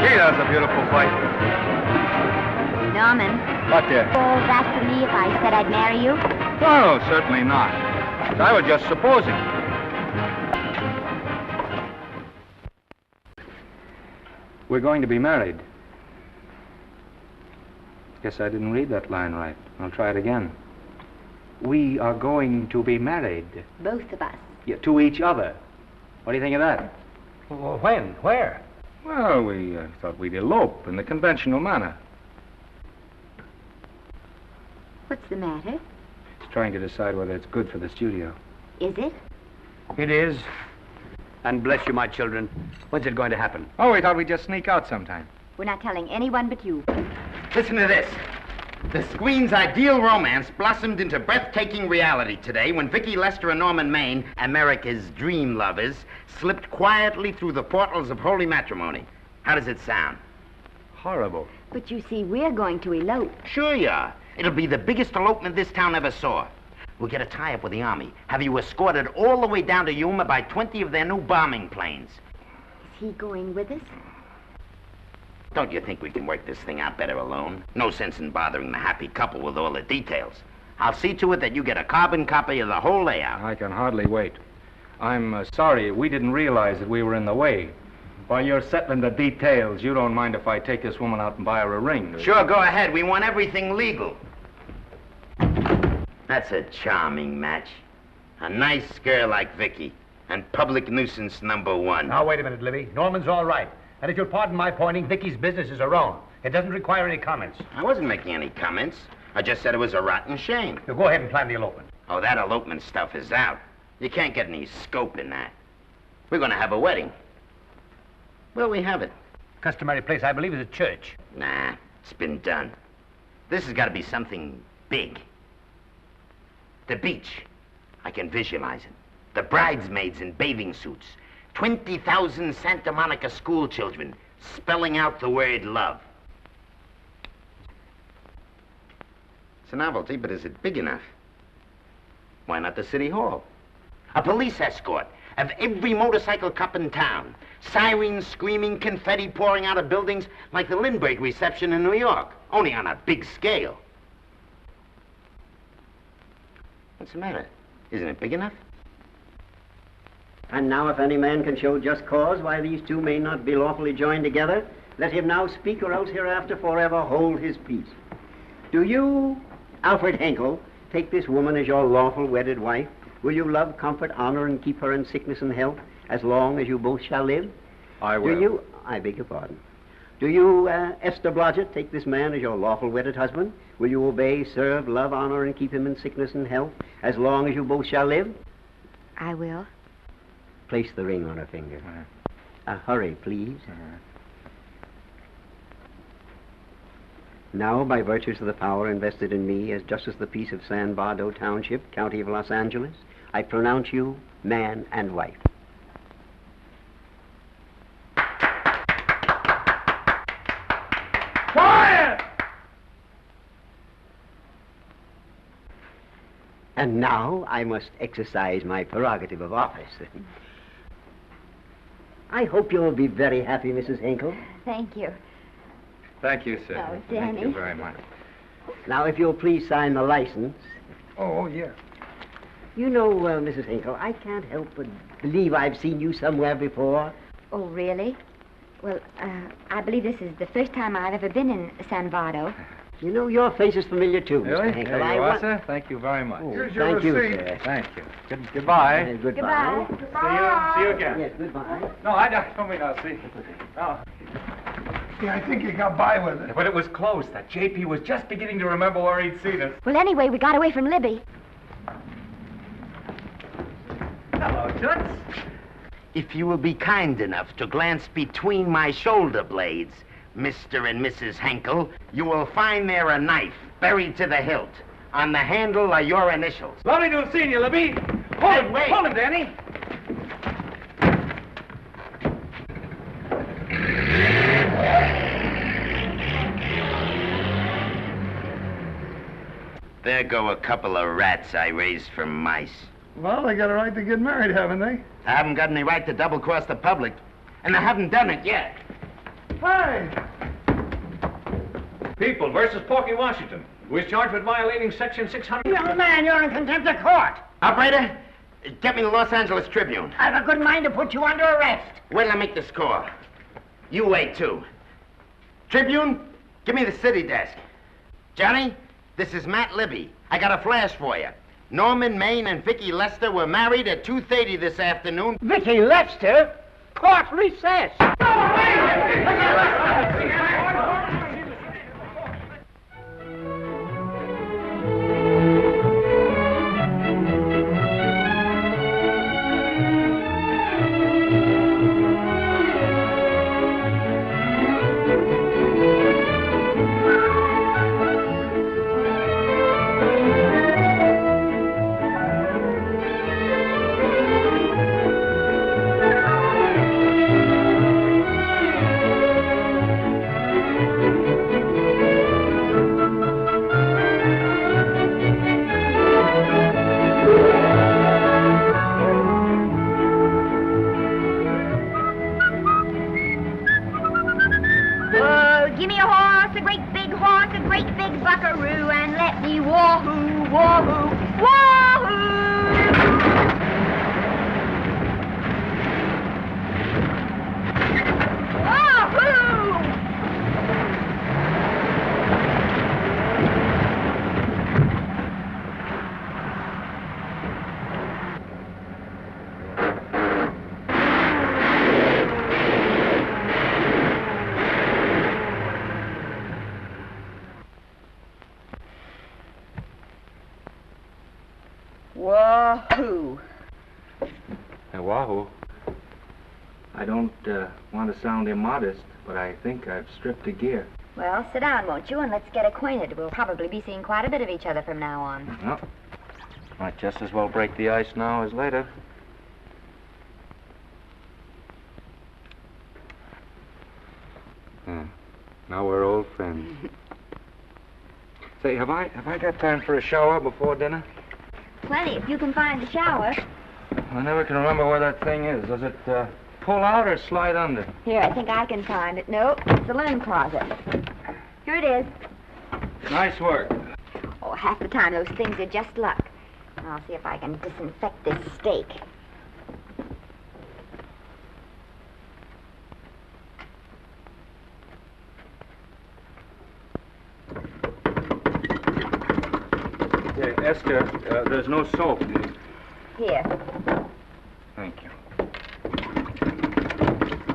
Gee, that was a beautiful fight. Norman. What, dear? Oh, that for me if I said I'd marry you? No, certainly not. I was just supposing. We're going to be married. Guess I didn't read that line right. I'll try it again. We are going to be married. Both of us. Yeah, to each other. What do you think of that? Well, when? Where? Well, we thought we'd elope in the conventional manner. What's the matter? It's trying to decide whether it's good for the studio. Is it? It is. And bless you, my children. When's it going to happen? Oh, we thought we'd just sneak out sometime. We're not telling anyone but you. Listen to this. The screen's ideal romance blossomed into breathtaking reality today when Vicki Lester and Norman Maine, America's dream lovers, slipped quietly through the portals of holy matrimony. How does it sound? Horrible. But you see, we're going to elope. Sure you are. It'll be the biggest elopement this town ever saw. We'll get a tie-up with the Army, have you escorted all the way down to Yuma by 20 of their new bombing planes. Is he going with us? Don't you think we can work this thing out better alone? No sense in bothering the happy couple with all the details. I'll see to it that you get a carbon copy of the whole layout. I can hardly wait. I'm sorry we didn't realize that we were in the way. While you're settling the details, you don't mind if I take this woman out and buy her a ring, do you? Sure, go ahead. We want everything legal. That's a charming match. A nice girl like Vicky. And public nuisance #1. Now, wait a minute, Libby. Norman's all right. And if you'll pardon my pointing, Vicky's business is her own. It doesn't require any comments. I wasn't making any comments. I just said it was a rotten shame. You go ahead and plan the elopement. Oh, that elopement stuff is out. You can't get any scope in that. We're going to have a wedding. Where'll we have it? Customary place, I believe, is a church. Nah, it's been done. This has got to be something big. The beach. I can visualize it. The bridesmaids in bathing suits. 20,000 Santa Monica school children spelling out the word love. It's a novelty, but is it big enough? Why not the city hall? A police escort of every motorcycle cop in town. Sirens screaming, confetti pouring out of buildings like the Lindbergh reception in New York, only on a big scale. What's the matter? Isn't it big enough? And now if any man can show just cause why these two may not be lawfully joined together, let him now speak, or else hereafter forever hold his peace. Do you, Alfred Henkel, take this woman as your lawful wedded wife? Will you love, comfort, honor, and keep her in sickness and health as long as you both shall live? I will. Do you, I beg your pardon. Do you, Esther Blodgett, take this man as your lawful wedded husband? Will you obey, serve, love, honor, and keep him in sickness and health as long as you both shall live? I will. Place the ring on her finger. Hurry, please. Now, by virtues of the power invested in me as Justice of the Peace of San Bardo Township, County of Los Angeles, I pronounce you man and wife. Quiet! And now I must exercise my prerogative of office. I hope you'll be very happy, Mrs. Henkel. Thank you. Thank you, sir. Oh, Thank you Danny. very much. Now, if you'll please sign the license. Oh, yeah. You know, Mrs. Henkel, I can't help but believe I've seen you somewhere before. Oh, really? Well, I believe this is the first time I've ever been in San Bardo. You know, your face is familiar, too, Really? Mr. Henkel. There you are, sir. Thank you very much. Oh, thank you, sir. Thank you. Goodbye. Goodbye. See you again. Yes, goodbye. No, I don't mean I'll see. No. Yeah, I think you got by with it. But it was close. That JP was just beginning to remember where he'd seen us. Well, anyway, we got away from Libby. Hello, Toots. If you will be kind enough to glance between my shoulder blades, Mr. and Mrs. Henkel, you will find there a knife buried to the hilt. On the handle are your initials. Lovely to have seen you, Libby. Hold him, Hold him, Danny. There go a couple of rats I raised from mice. Well, they got a right to get married, haven't they? I haven't got any right to double-cross the public, and I haven't done it yet. Hey! People versus Porky Washington, who is charged with violating Section 600. Young man, you're in contempt of court. Operator, get me the Los Angeles Tribune. I've a good mind to put you under arrest. Wait till I make the score. You wait, too. Tribune, give me the city desk. Johnny, this is Matt Libby. I got a flash for you. Norman Maine and Vicky Lester were married at 2:30 this afternoon. Vicky Lester? Court recess. Wahoo! Hey, wahoo. I don't want to sound immodest, but I think I've stripped a gear. Well, sit down, won't you, and let's get acquainted. We'll probably be seeing quite a bit of each other from now on. Well, might just as well break the ice now as later. Now we're old friends. Say, have I got time for a shower before dinner? Plenty, if you can find the shower. I never can remember where that thing is. Does it pull out or slide under? Here, I think I can find it. No, it's the linen closet. Here it is. Nice work. Oh, half the time those things are just luck. I'll see if I can disinfect this steak. Yeah, Esther, there's no soap. Here. Thank you.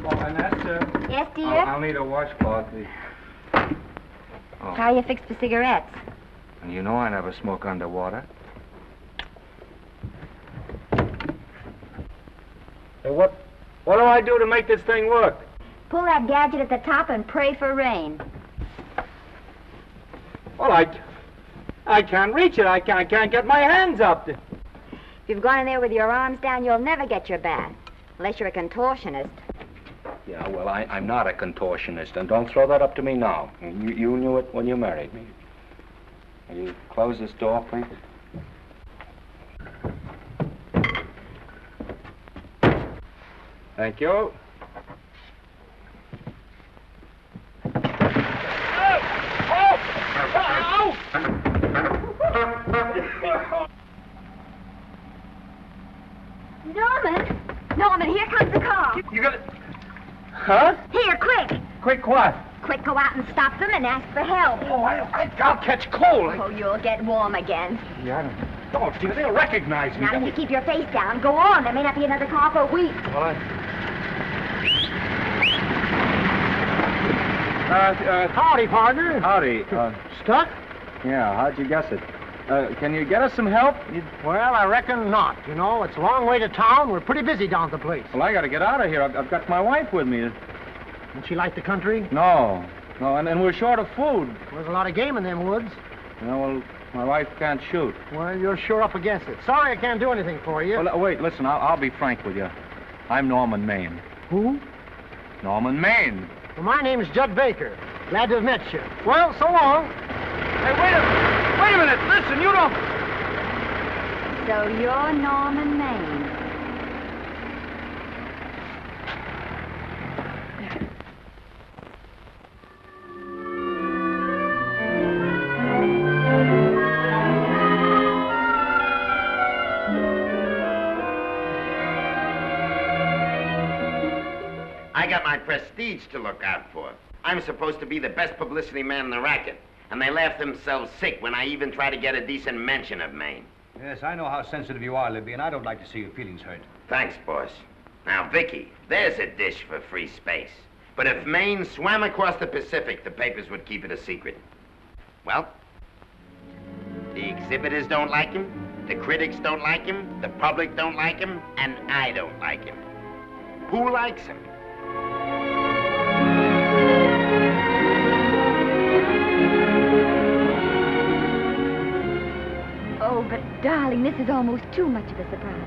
Oh, and Esther. Yes, dear? I'll need a washcloth. Oh. How you fixed for cigarettes? And you know I never smoke underwater. Hey, what do I do to make this thing work? Pull that gadget at the top and pray for rain. Well, I can't reach it. I can't get my hands up. If you've gone in there with your arms down, you'll never get your bath. Unless you're a contortionist. Yeah, well, I'm not a contortionist, and don't throw that up to me now. You knew it when you married me. Will you close this door, please? Thank you. Norman, here comes the car. You got it? Huh? Here, quick. Quick what? Quick, go out and stop them and ask for help. Oh, I'll catch cold. Oh, you'll get warm again. Yeah, I don't. Dear, they'll recognize me. Now, you keep your face down. Go on. There may not be another car for a week. Well, howdy, partner. Howdy. Stuck? Yeah, how'd you guess it? Can you get us some help? Well, I reckon not. You know, it's a long way to town. We're pretty busy down at the place. Well, I gotta get out of here. I've got my wife with me. Doesn't she like the country? No, and we're short of food. There's a lot of game in them woods. Well, my wife can't shoot. Well, you're sure up against it. Sorry I can't do anything for you. Well, wait, listen, I'll be frank with you. I'm Norman Maine. Who? Norman Maine. Well, my name's Judd Baker. Glad to have met you. Well, so long. Hey, wait a minute. Listen, you don't... So you're Norman Maine. I got my prestige to look out for. I'm supposed to be the best publicity man in the racket, and they laugh themselves sick when I even try to get a decent mention of Maine. Yes, I know how sensitive you are, Libby, and I don't like to see your feelings hurt. Thanks, boss. Now, Vicky, there's a dish for free space. But if Maine swam across the Pacific, the papers would keep it a secret. Well, the exhibitors don't like him, the critics don't like him, the public don't like him, and I don't like him. Who likes him? Oh, but darling, this is almost too much of a surprise.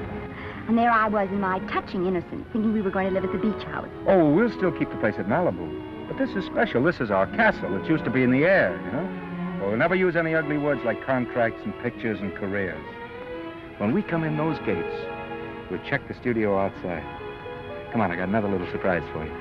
And there I was in my touching innocence, thinking we were going to live at the beach house. Oh, we'll still keep the place at Malibu. But this is special. This is our castle. It used to be in the air, you know? We'll never use any ugly words like contracts and pictures and careers. When we come in those gates, we'll check the studio outside. Come on, I got another little surprise for you.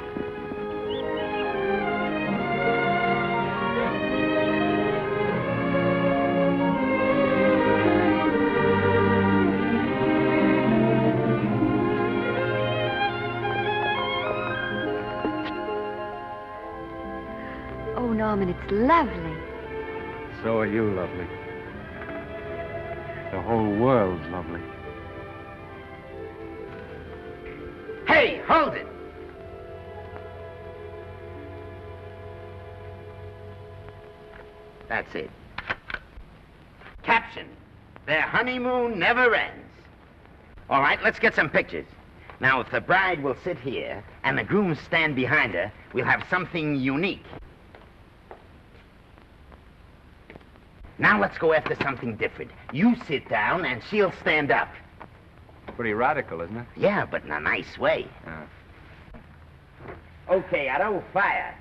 Oh, Norman, it's lovely. So are you lovely. The whole world's lovely. Hey, hold it! That's it. Caption: Their honeymoon never ends. All right, let's get some pictures. Now, if the bride will sit here and the groom stand behind her, we'll have something unique. Now let's go after something different. You sit down and she'll stand up. Pretty radical, isn't it? Yeah, but in a nice way. Okay, Otto, fire.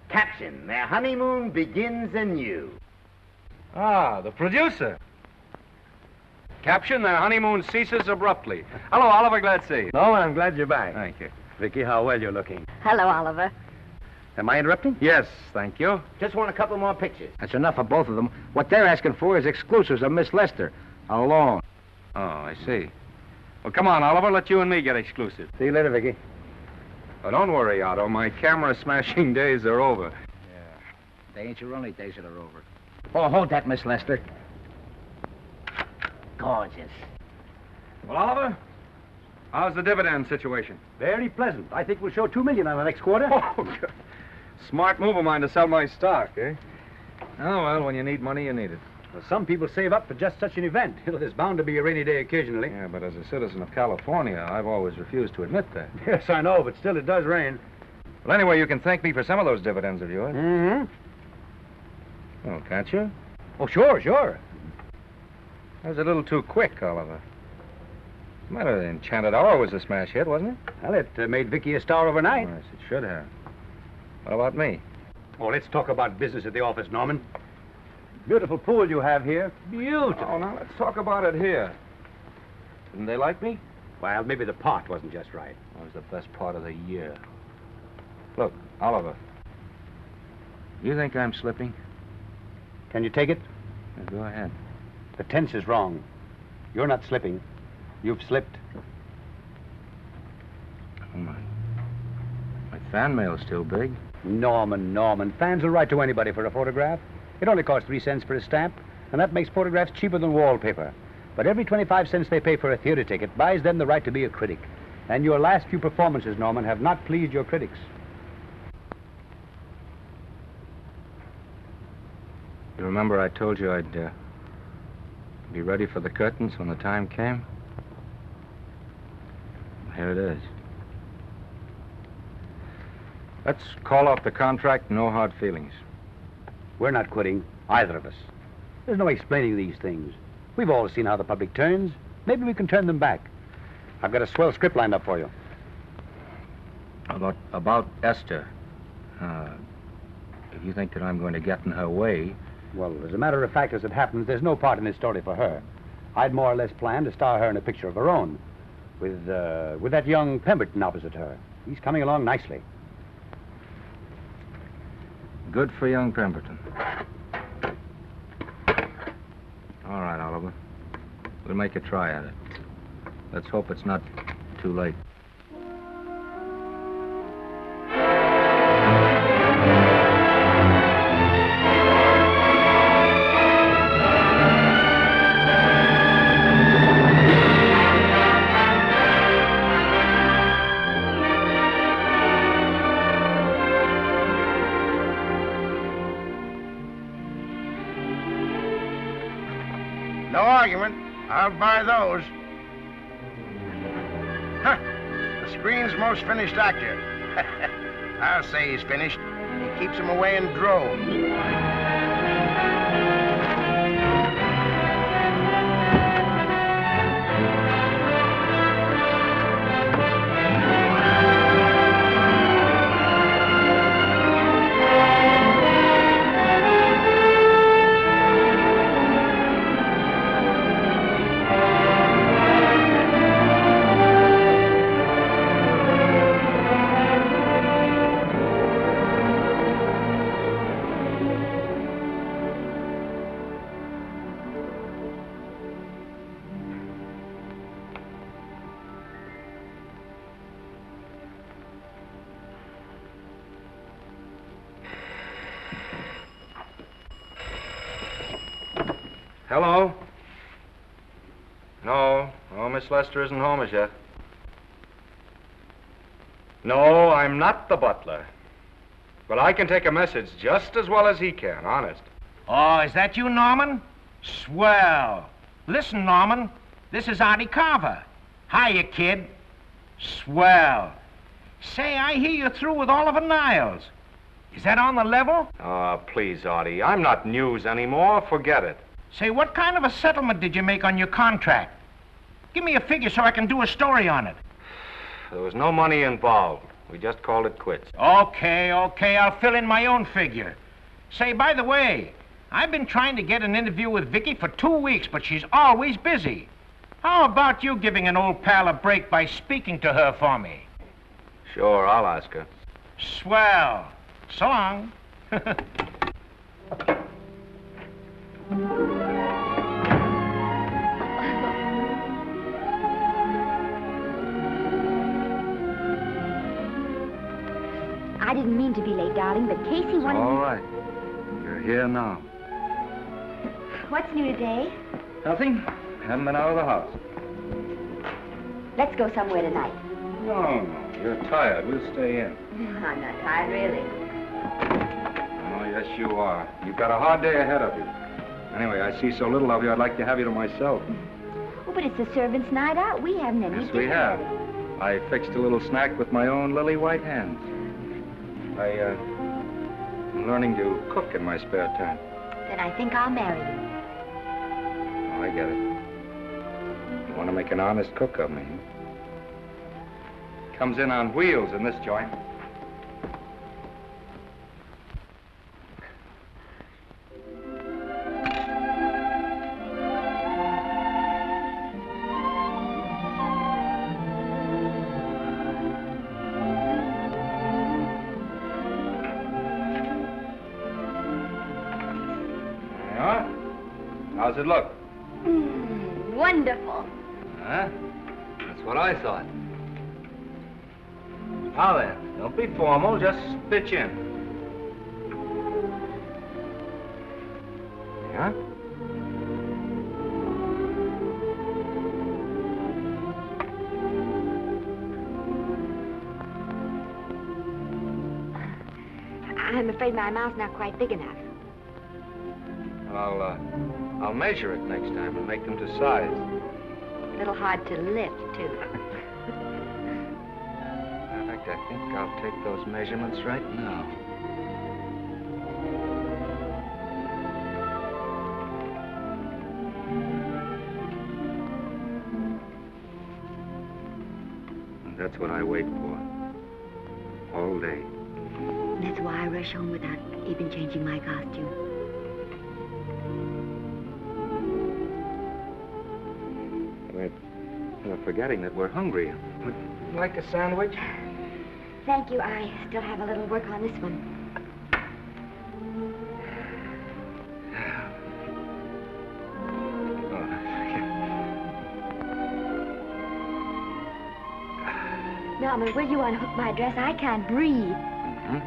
Caption, their honeymoon begins anew. Ah, the producer. Caption, their honeymoon ceases abruptly. Hello, Oliver, glad to see you. No, I'm glad you're back. Thank you. Vicky, how well you're looking. Hello, Oliver. Am I interrupting? Yes, thank you. Just want a couple more pictures. That's enough of both of them. What they're asking for is exclusives of Miss Lester. Alone. Oh, I see. Well, come on, Oliver, let you and me get exclusive. See you later, Vicky. Oh, don't worry, Otto. My camera smashing days are over. They ain't your only days that are over. Oh, hold that, Miss Lester. Gorgeous. Well, Oliver, how's the dividend situation? Very pleasant. I think we'll show $2 million on the next quarter. Oh, good. Smart move of mine to sell my stock, eh? Oh, well, when you need money, you need it. Well, some people save up for just such an event. You know, there's bound to be a rainy day occasionally. Yeah, but as a citizen of California, I've always refused to admit that. Yes, I know, but still it does rain. Well, anyway, you can thank me for some of those dividends of yours. Mm-hmm. Oh, can't you? Oh, sure, sure. That was a little too quick, Oliver. The matter, the Enchanted Hour was a smash hit, wasn't it? Well, it made Vicky a star overnight. Yes, it should have. What about me? Oh, let's talk about business at the office, Norman. Beautiful pool you have here. Beautiful. Oh, now let's talk about it here. Didn't they like me? Well, maybe the pot wasn't just right. That was the best part of the year. Look, Oliver, you think I'm slipping? Can you take it? Yeah, go ahead. The tense is wrong. You're not slipping. You've slipped. Oh, my fan mail's still big. Norman. Fans will write to anybody for a photograph. It only costs 3 cents for a stamp, and that makes photographs cheaper than wallpaper. But every 25 cents they pay for a theater ticket buys them the right to be a critic. And your last few performances, Norman, have not pleased your critics. You remember I told you I'd be ready for the curtains when the time came? Here it is. Let's call off the contract, no hard feelings. We're not quitting, either of us. There's no explaining these things. We've all seen how the public turns. Maybe we can turn them back. I've got a swell script lined up for you. About Esther. If you think that I'm going to get in her way... Well, as a matter of fact, as it happens, there's no part in this story for her. I'd more or less planned to star her in a picture of her own, with that young Pemberton opposite her. He's coming along nicely. Good for young Pemberton. All right, Oliver. We'll make a try at it. Let's hope it's not too late. No argument. I'll buy those. Huh. The screen's most finished actor. I'll say he's finished. He keeps them away in droves. Hello? No, Miss Lester isn't home as yet. No, I'm not the butler. But I can take a message just as well as he can, honest. Oh, is that you, Norman? Swell. Listen, Norman, this is Artie Carver. Hiya, kid. Swell. Say, I hear you're through with Oliver Niles. Is that on the level? Oh, please, Artie. I'm not news anymore. Forget it. Say, what kind of a settlement did you make on your contract? Give me a figure so I can do a story on it. There was no money involved. We just called it quits. Okay, I'll fill in my own figure. Say, by the way, I've been trying to get an interview with Vicky for 2 weeks, but she's always busy. How about you giving an old pal a break by speaking to her for me? Sure, I'll ask her. Swell. So long. I didn't mean to be late, darling, but Casey wanted All me... right. You're here now. What's new today? Nothing. Haven't been out of the house. Let's go somewhere tonight. No, you're tired. We'll stay in. I'm not tired, really. Oh, yes, you are. You've got a hard day ahead of you. Anyway, I see so little of you, I'd like to have you to myself. Oh, but it's the servants' night out. We haven't any Yes, we dinner have. ready. I fixed a little snack with my own lily white hands. I'm learning to cook in my spare time. Then I think I'll marry you. Oh, I get it. You want to make an honest cook of me. Comes in on wheels in this joint. How's it look? Wonderful. Huh? That's what I thought. Now then, don't be formal, just pitch in. Yeah? I'm afraid my mouth's not quite big enough. I'll measure it next time and make them to size. A little hard to lift, too. In fact, I think I'll take those measurements right now. And that's what I wait for. All day. That's why I rush home without even changing my costume. We're forgetting that we're hungry. Would you like a sandwich? Thank you. I still have a little work on this one. Norman, will you unhook my dress? I can't breathe. Mm-hmm.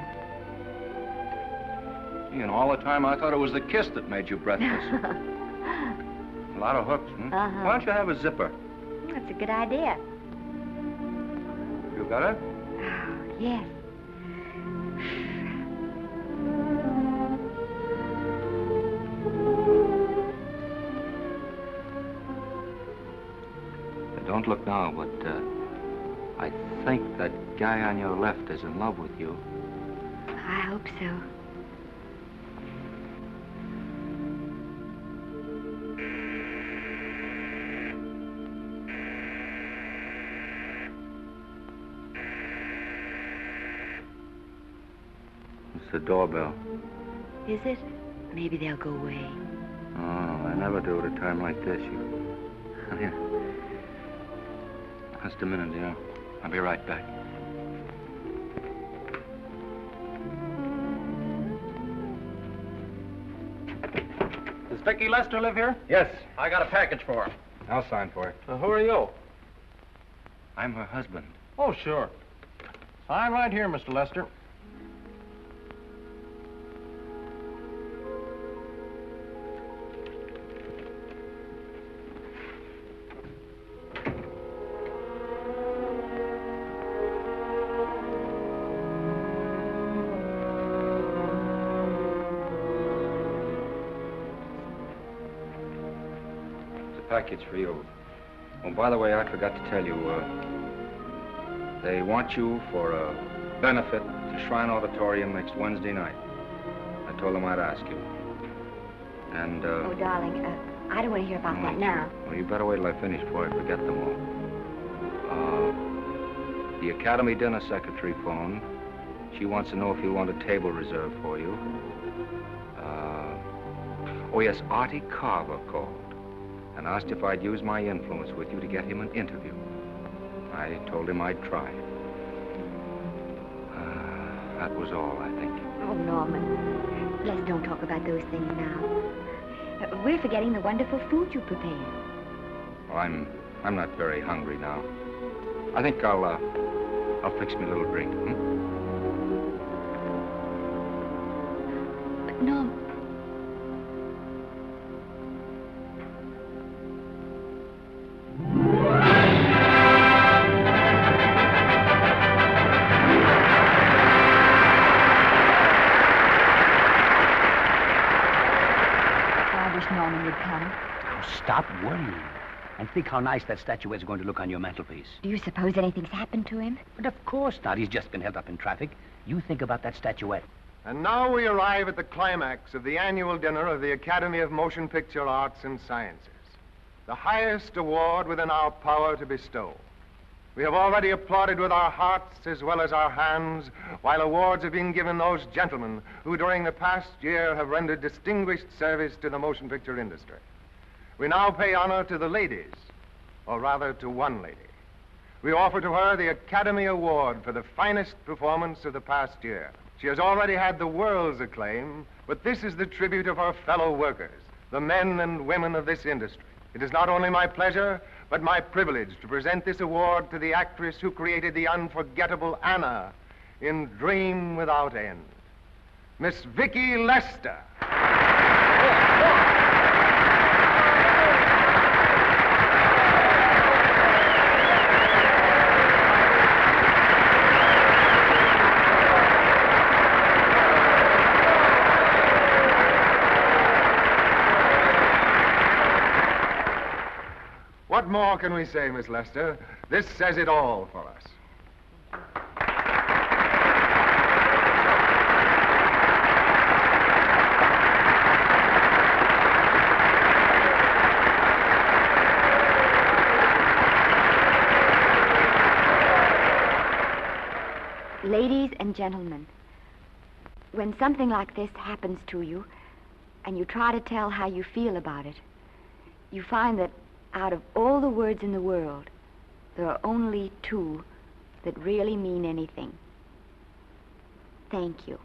You know, all the time I thought it was the kiss that made you breathless. A lot of hooks, hmm? Uh-huh. Why don't you have a zipper? That's a good idea. You got it? Oh, yes. Don't look now, but I think that guy on your left is in love with you. I hope so. It's the doorbell. Is it? Maybe they'll go away. Oh, I never do at a time like this. Here. Just a minute, dear. I'll be right back. Does Vicky Lester live here? Yes. I got a package for her. I'll sign for it. Who are you? I'm her husband. Oh, sure. Sign right here, Mr. Lester. package for you. Oh, by the way, I forgot to tell you, they want you for a benefit to Shrine Auditorium next Wednesday night. I told them I'd ask you. And, Oh, darling, I don't want to hear about that now. Well, you better wait till I finish before I forget them all. The Academy dinner secretary phoned. She wants to know if you want a table reserved for you. Oh, yes, Artie Carver called and asked if I'd use my influence with you to get him an interview. I told him I'd try. That was all, I think. Oh, Norman, let's don't talk about those things now. We're forgetting the wonderful food you prepared. Well, I'm not very hungry now. I think I'll fix me a little drink. But, Norm... Stop worrying. And think how nice that statuette is going to look on your mantelpiece. Do you suppose anything's happened to him? But of course not. He's just been held up in traffic. You think about that statuette. And now we arrive at the climax of the annual dinner of the Academy of Motion Picture Arts and Sciences, the highest award within our power to bestow. We have already applauded with our hearts as well as our hands, while awards have been given those gentlemen who during the past year have rendered distinguished service to the motion picture industry. We now pay honor to the ladies, or rather to one lady. We offer to her the Academy Award for the finest performance of the past year. She has already had the world's acclaim, but this is the tribute of her fellow workers, the men and women of this industry. It is not only my pleasure, but my privilege to present this award to the actress who created the unforgettable Anna in Dream Without End, Miss Vicki Lester. What more can we say, Miss Lester? This says it all for us. Ladies and gentlemen, when something like this happens to you, and you try to tell how you feel about it, you find that out of all the words in the world, there are only two that really mean anything. Thank you.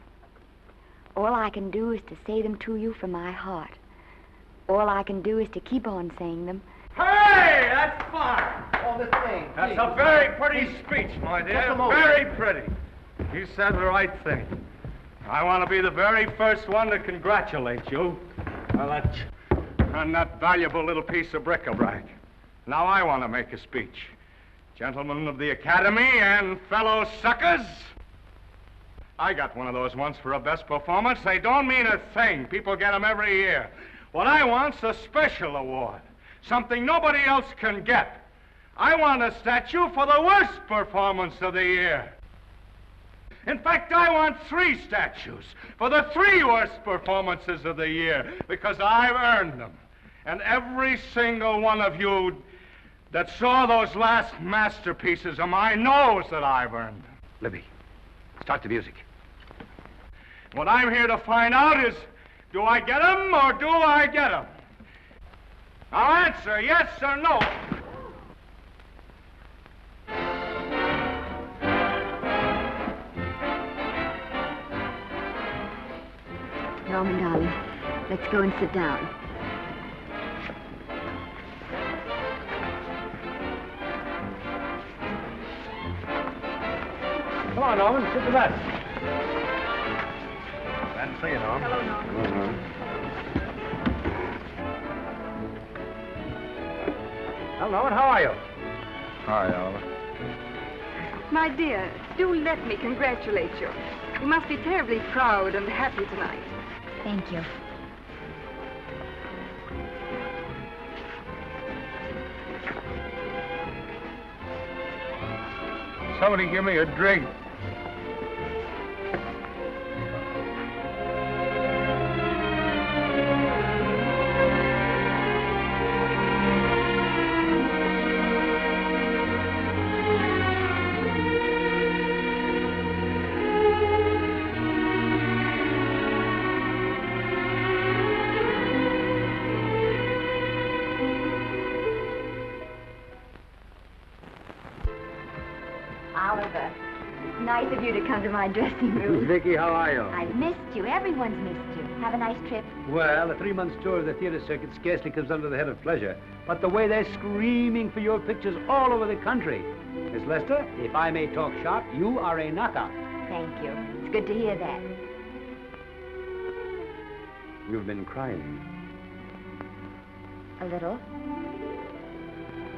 All I can do is to say them to you from my heart. All I can do is to keep on saying them. Hey, that's fine. All this thing. That's a very pretty speech, my dear. Very pretty. You said the right thing. I want to be the very first one to congratulate you on that valuable little piece of bric-a-brac. Now I want to make a speech. Gentlemen of the Academy and fellow suckers, I got one of those once for a best performance. They don't mean a thing. People get them every year. What I want's a special award, something nobody else can get. I want a statue for the worst performance of the year. In fact, I want 3 statues for the 3 worst performances of the year, because I've earned them. And every single one of you that saw those last masterpieces of mine knows that I've earned them. Libby, start the music. What I'm here to find out is, do I get them or do I get them? Now answer yes or no. Norman, darling, let's go and sit down. Come on, Owen, sit with us. Glad to see you, Norman. Hello, Norman. Well, Norman, how are you? Hi, Oliver. My dear, do let me congratulate you. You must be terribly proud and happy tonight. Thank you. Somebody give me a drink. Oliver, it's nice of you to come to my dressing room. Vicky, how are you? I've missed you. Everyone's missed you. Have a nice trip. Well, a 3-month tour of the theater circuit scarcely comes under the head of pleasure. But the way they're screaming for your pictures all over the country. Miss Lester, if I may talk shop, you are a knockout. Thank you. It's good to hear that. You've been crying. A little.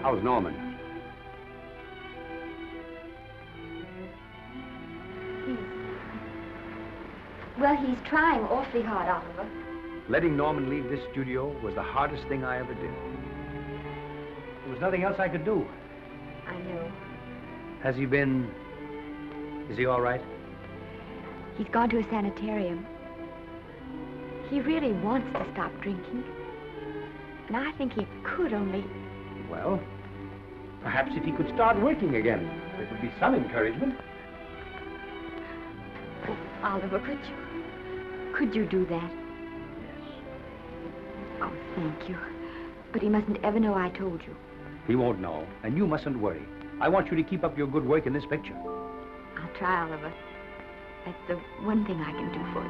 How's Norman? Well, he's trying awfully hard, Oliver. Letting Norman leave this studio was the hardest thing I ever did. There was nothing else I could do. I know. Has he been... Is he all right? He's gone to a sanitarium. He really wants to stop drinking. And I think he could, only... Well, perhaps if he could start working again, there would be some encouragement. Oh, Oliver, could you do that? Yes. Oh, thank you. But he mustn't ever know I told you. He won't know, and you mustn't worry. I want you to keep up your good work in this picture. I'll try, Oliver. That's the one thing I can do for you.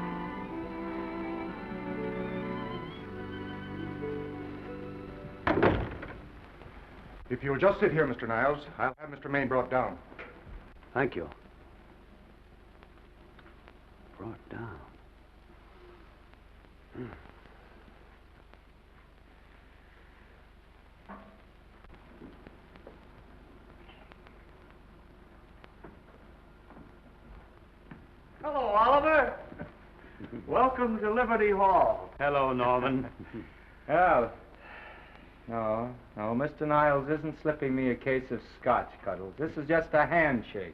If you'll just sit here, Mr. Niles, I'll have Mr. Maine brought down. Thank you. Brought down. Hello, Oliver. Welcome to Liberty Hall. Hello, Norman. Well, no, Mr. Niles isn't slipping me a case of scotch, Cuddles. This is just a handshake.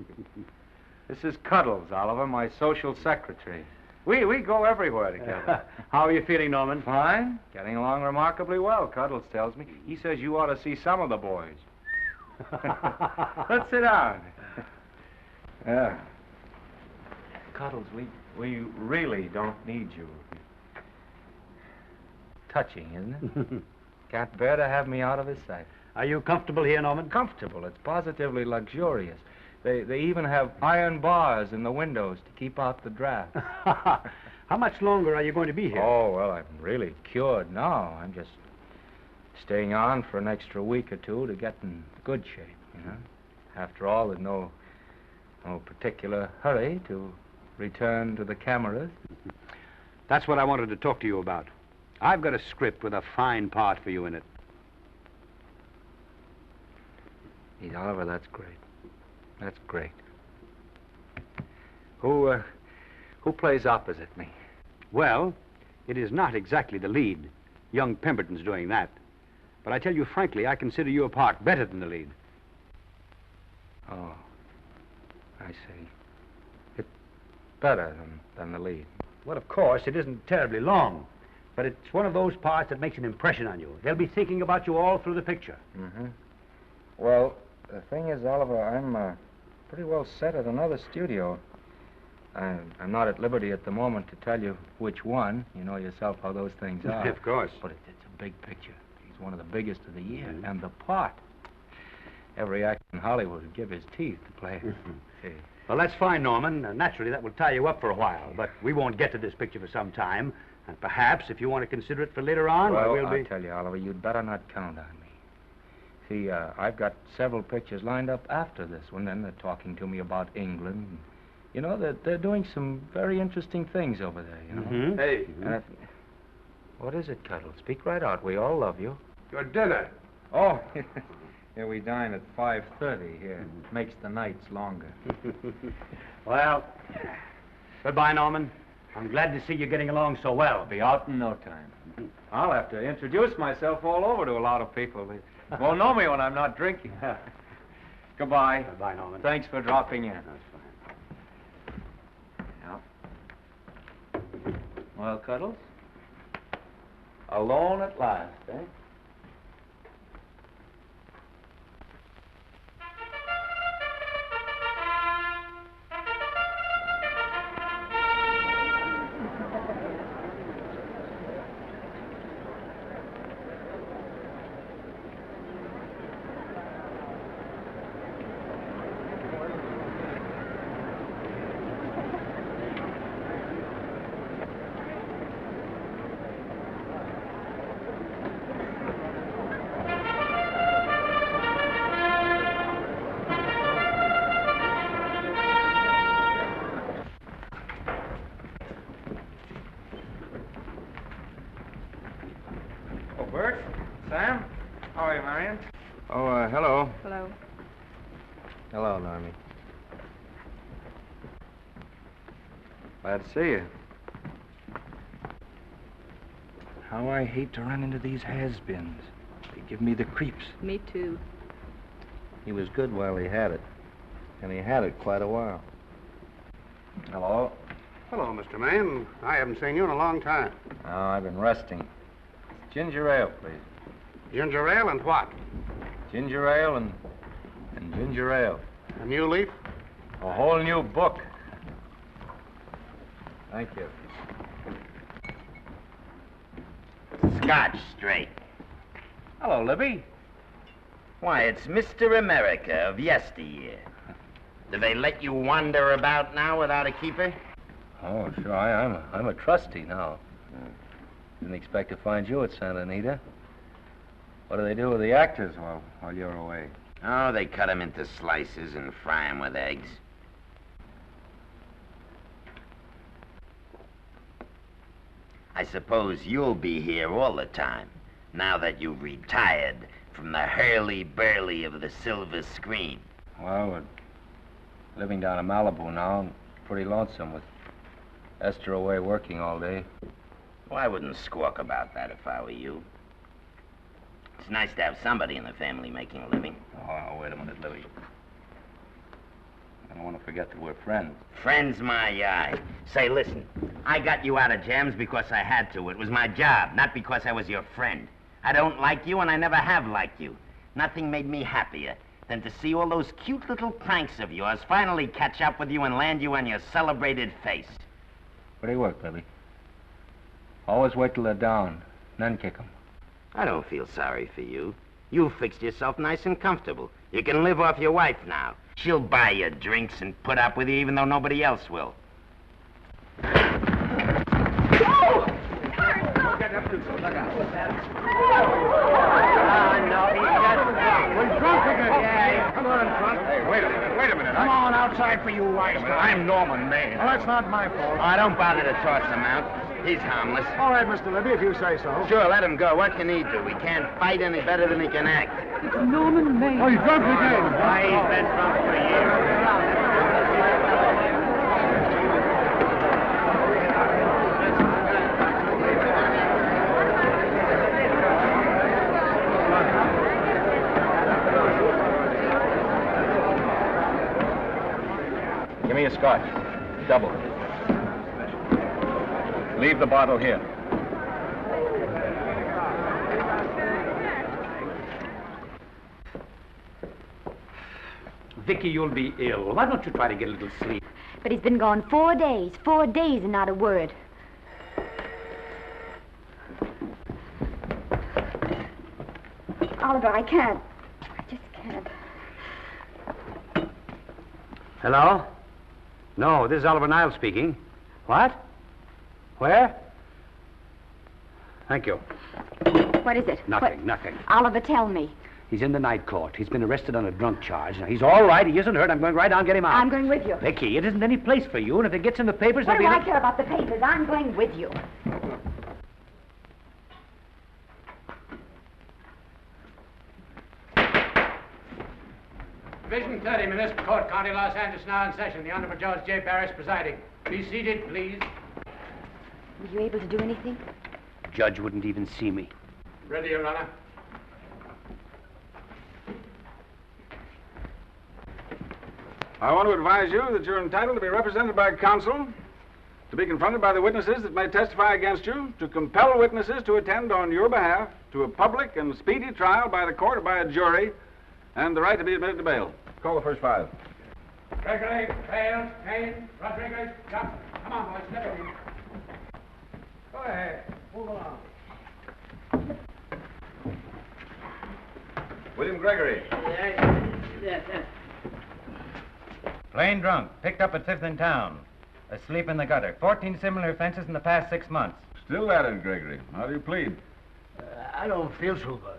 This is Cuddles, Oliver, my social secretary. We go everywhere together. How are you feeling, Norman? Fine. Getting along remarkably well, Cuddles tells me. He says you ought to see some of the boys. Let's sit down. Yeah. Cuddles, we really don't need you. Touching, isn't it? Can't bear to have me out of his sight. Are you comfortable here, Norman? Comfortable. It's positively luxurious. They even have iron bars in the windows to keep out the draft. How much longer are you going to be here? Oh, well, I'm really cured now. I'm just staying on for an extra week or two to get in good shape, you know. After all, there's no particular hurry to return to the cameras. That's what I wanted to talk to you about. I've got a script with a fine part for you in it. Gee, Oliver, that's great. That's great. Who plays opposite me? Well, it is not exactly the lead. Young Pemberton's doing that. But I tell you frankly, I consider your part better than the lead. Oh, I see. It's better than the lead. Well, of course, it isn't terribly long. But it's one of those parts that makes an impression on you. They'll be thinking about you all through the picture. Mm-hmm. Well, the thing is, Oliver, I'm pretty well set at another studio. I'm not at liberty at the moment to tell you which one. You know yourself how those things are. Of course. But it's a big picture. He's one of the biggest of the year. Mm-hmm. And the part. Every actor in Hollywood would give his teeth to play it. See. Well, that's fine, Norman. Naturally, that will tie you up for a while. But we won't get to this picture for some time. And perhaps, if you want to consider it for later on, well, we'll be... I'll tell you, Oliver, you'd better not count on me. See, I've got several pictures lined up after this one, and they're talking to me about England. You know, they're doing some very interesting things over there, you know. Mm-hmm. Hey. What is it, Cuddle? Speak right out. We all love you. Your dinner. Oh, yeah, we dine at 5:30 here. Makes the nights longer. Well, goodbye, Norman. I'm glad to see you getting along so well. I'll be out in no time. I'll have to introduce myself all over to a lot of people. They won't know me when I'm not drinking. Goodbye. Goodbye, Norman. Thanks for dropping in. That's fine. Yeah. Well, Cuddles? Alone at last, eh? Bert? Sam? How are you, Marion? Oh, hello. Hello. Hello, Normie. Glad to see you. How I hate to run into these has-beens. They give me the creeps. Me too. He was good while he had it. And he had it quite a while. Hello. Hello, Mr. Maine. I haven't seen you in a long time. Oh, I've been resting. Ginger ale, please. Ginger ale and what? Ginger ale and ginger ale. A new leaf? A whole new book. Thank you. Scotch straight. Hello, Libby. Why, it's Mr. America of yesteryear. Do they let you wander about now without a keeper? Oh, sure. I'm a trustee now. Didn't expect to find you at Santa Anita. What do they do with the actors while you're away? Oh, they cut them into slices and fry them with eggs. I suppose you'll be here all the time, now that you've retired from the hurly-burly of the silver screen. Well, we're living down in Malibu now, and pretty lonesome with Esther away working all day. Well, I wouldn't squawk about that if I were you. It's nice to have somebody in the family making a living. Oh, wait a minute, Libby. I don't want to forget that we're friends. Friends, my eye. Say, listen, I got you out of jams because I had to. It was my job, not because I was your friend. I don't like you, and I never have liked you. Nothing made me happier than to see all those cute little pranks of yours finally catch up with you and land you on your celebrated face. Where do you work, Libby? Always wait till they're down, then kick 'em. I don't feel sorry for you. You fixed yourself nice and comfortable. You can live off your wife now. She'll buy you drinks and put up with you even though nobody else will. We're drunk again. Yeah, come on, drunk. Hey, wait a minute. Come on outside for you, wise guy. I'm Norman Maine. Well, that's not my fault. Oh, don't bother to toss him out. He's harmless. All right, Mr. Libby, if you say so. Sure, let him go. What can he do? He can't fight any better than he can act. It's Norman Maine. Oh, he's drunk again. Why, he's been drunk for years. Give me a scotch. Double. Leave the bottle here. Vicky, you'll be ill. Why don't you try to get a little sleep? But he's been gone 4 days and not a word. Oliver, I can't. I just can't. Hello? No, this is Oliver Niles speaking. What? Where? Thank you. What is it? Nothing. Oliver, tell me. He's in the night court. He's been arrested on a drunk charge. Now, he's all right. He isn't hurt. I'm going right down and get him out. I'm going with you. Vicky, it isn't any place for you, and if it gets in the papers, What there'll do be... I care about the papers? I'm going with you. Division 30, Municipal Court, County Los Angeles, now in session. The Honorable Judge J. Parrish presiding. Be seated, please. Were you able to do anything? Judge wouldn't even see me. Ready, Your Honor. I want to advise you that you're entitled to be represented by counsel, to be confronted by the witnesses that may testify against you, to compel witnesses to attend on your behalf to a public and speedy trial by the court or by a jury, and the right to be admitted to bail. Call the first five. Gregory, Hales, Kane, Rodriguez, Johnson. Come on, boys, step in. Go ahead. Move along. William Gregory. Yes. Plain drunk, picked up at 5th in town. Asleep in the gutter. 14 similar offenses in the past 6 months. Still at it, Gregory. How do you plead? I don't feel so good.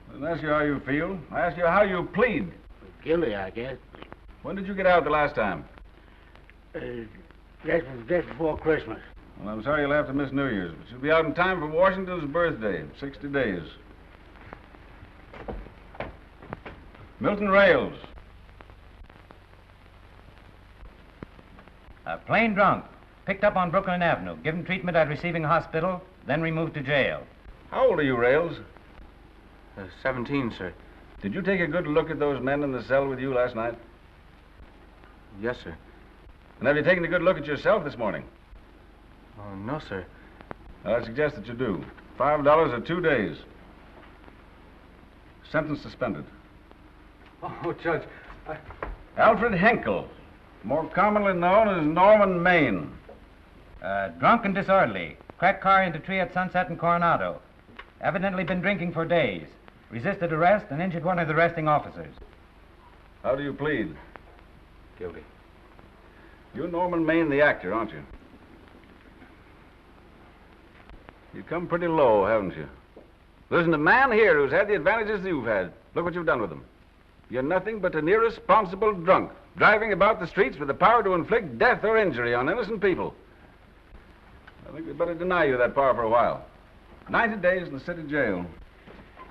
I didn't ask you how you feel. I asked you how you plead. Guilty, I guess. When did you get out the last time? Just before Christmas. Well, I'm sorry you'll have to miss New Year's, but you'll be out in time for Washington's birthday, 60 days. Milton Rails. Plain drunk, picked up on Brooklyn Avenue, given treatment at receiving hospital, then removed to jail. How old are you, Rails? 17, sir. Did you take a good look at those men in the cell with you last night? Yes, sir. And have you taken a good look at yourself this morning? Oh, no, sir. Well, I suggest that you do. $5 or 2 days. Sentence suspended. Oh, Judge, Alfred Henkel, more commonly known as Norman Maine. Drunk and disorderly. Cracked car into tree at Sunset and Coronado. Evidently been drinking for days. Resisted arrest and injured one of the arresting officers. How do you plead? Guilty. You're Norman Maine, the actor, aren't you? You've come pretty low, haven't you? There isn't a man here who's had the advantages you've had. Look what you've done with them. You're nothing but an irresponsible drunk, driving about the streets with the power to inflict death or injury on innocent people. I think we'd better deny you that power for a while. 90 days in the city jail.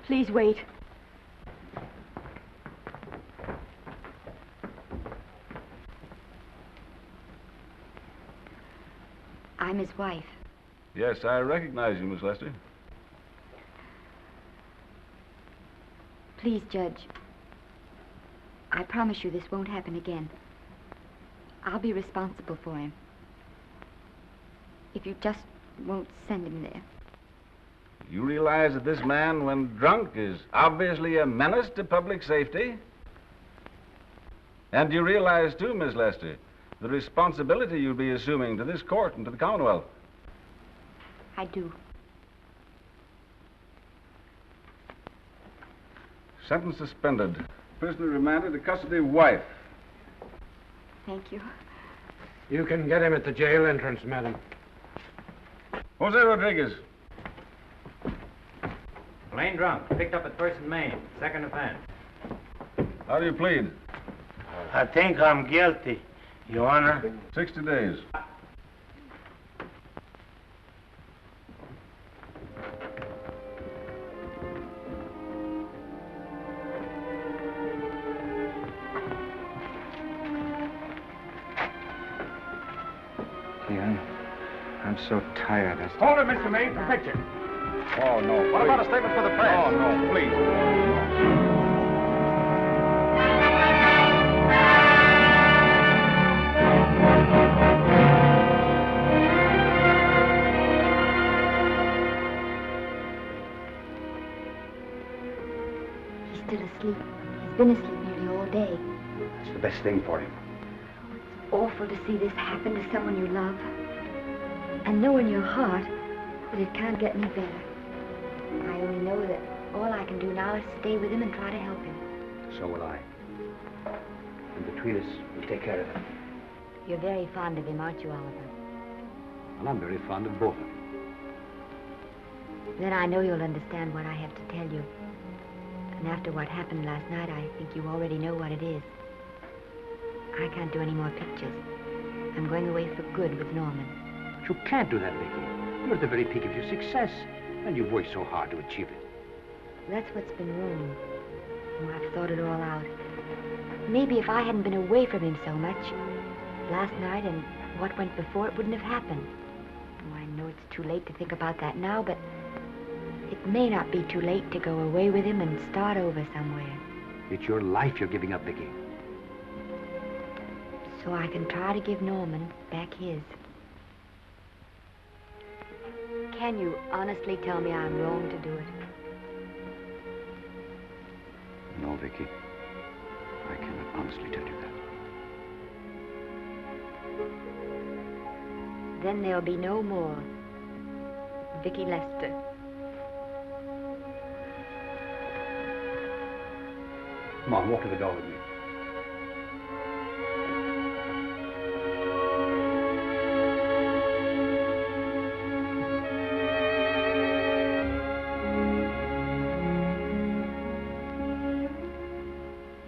Please wait. I'm his wife. Yes, I recognize you, Miss Lester. Please, Judge. I promise you this won't happen again. I'll be responsible for him. If you just won't send him there. You realize that this man, when drunk, is obviously a menace to public safety? And you realize, too, Miss Lester, the responsibility you'll be assuming to this court and to the Commonwealth. I do. Sentence suspended. Prisoner remanded to custody wife. Thank you. You can get him at the jail entrance, madam. Jose Rodriguez. Plain drunk, picked up at 1st and Main, 2nd offense. How do you plead? I think I'm guilty, Your Honor. 60 days. I'm so tired. Hold it, Mr. Maine, for picture. Oh, no. What about a statement for the press? Oh, no, please. He's still asleep. He's been asleep nearly all day. It's the best thing for him. It's awful to see this happen to someone you love. And know in your heart that it can't get any better. I only know that all I can do now is stay with him and try to help him. So will I. And between us, we'll take care of him. You're very fond of him, aren't you, Oliver? And I'm very fond of both of them. Then I know you'll understand what I have to tell you. And after what happened last night, I think you already know what it is. I can't do any more pictures. I'm going away for good with Norman. But you can't do that, Vicky. You're at the very peak of your success, and you've worked so hard to achieve it. That's what's been wrong. Oh, I've thought it all out. Maybe if I hadn't been away from him so much, last night and what went before, it wouldn't have happened. Oh, I know it's too late to think about that now, but it may not be too late to go away with him and start over somewhere. It's your life you're giving up, Vicky. so I can try to give Norman back his. Can you honestly tell me I'm wrong to do it? No, Vicky. I cannot honestly tell you that. Then there'll be no more Vicky Lester. Come on, walk to the door with me.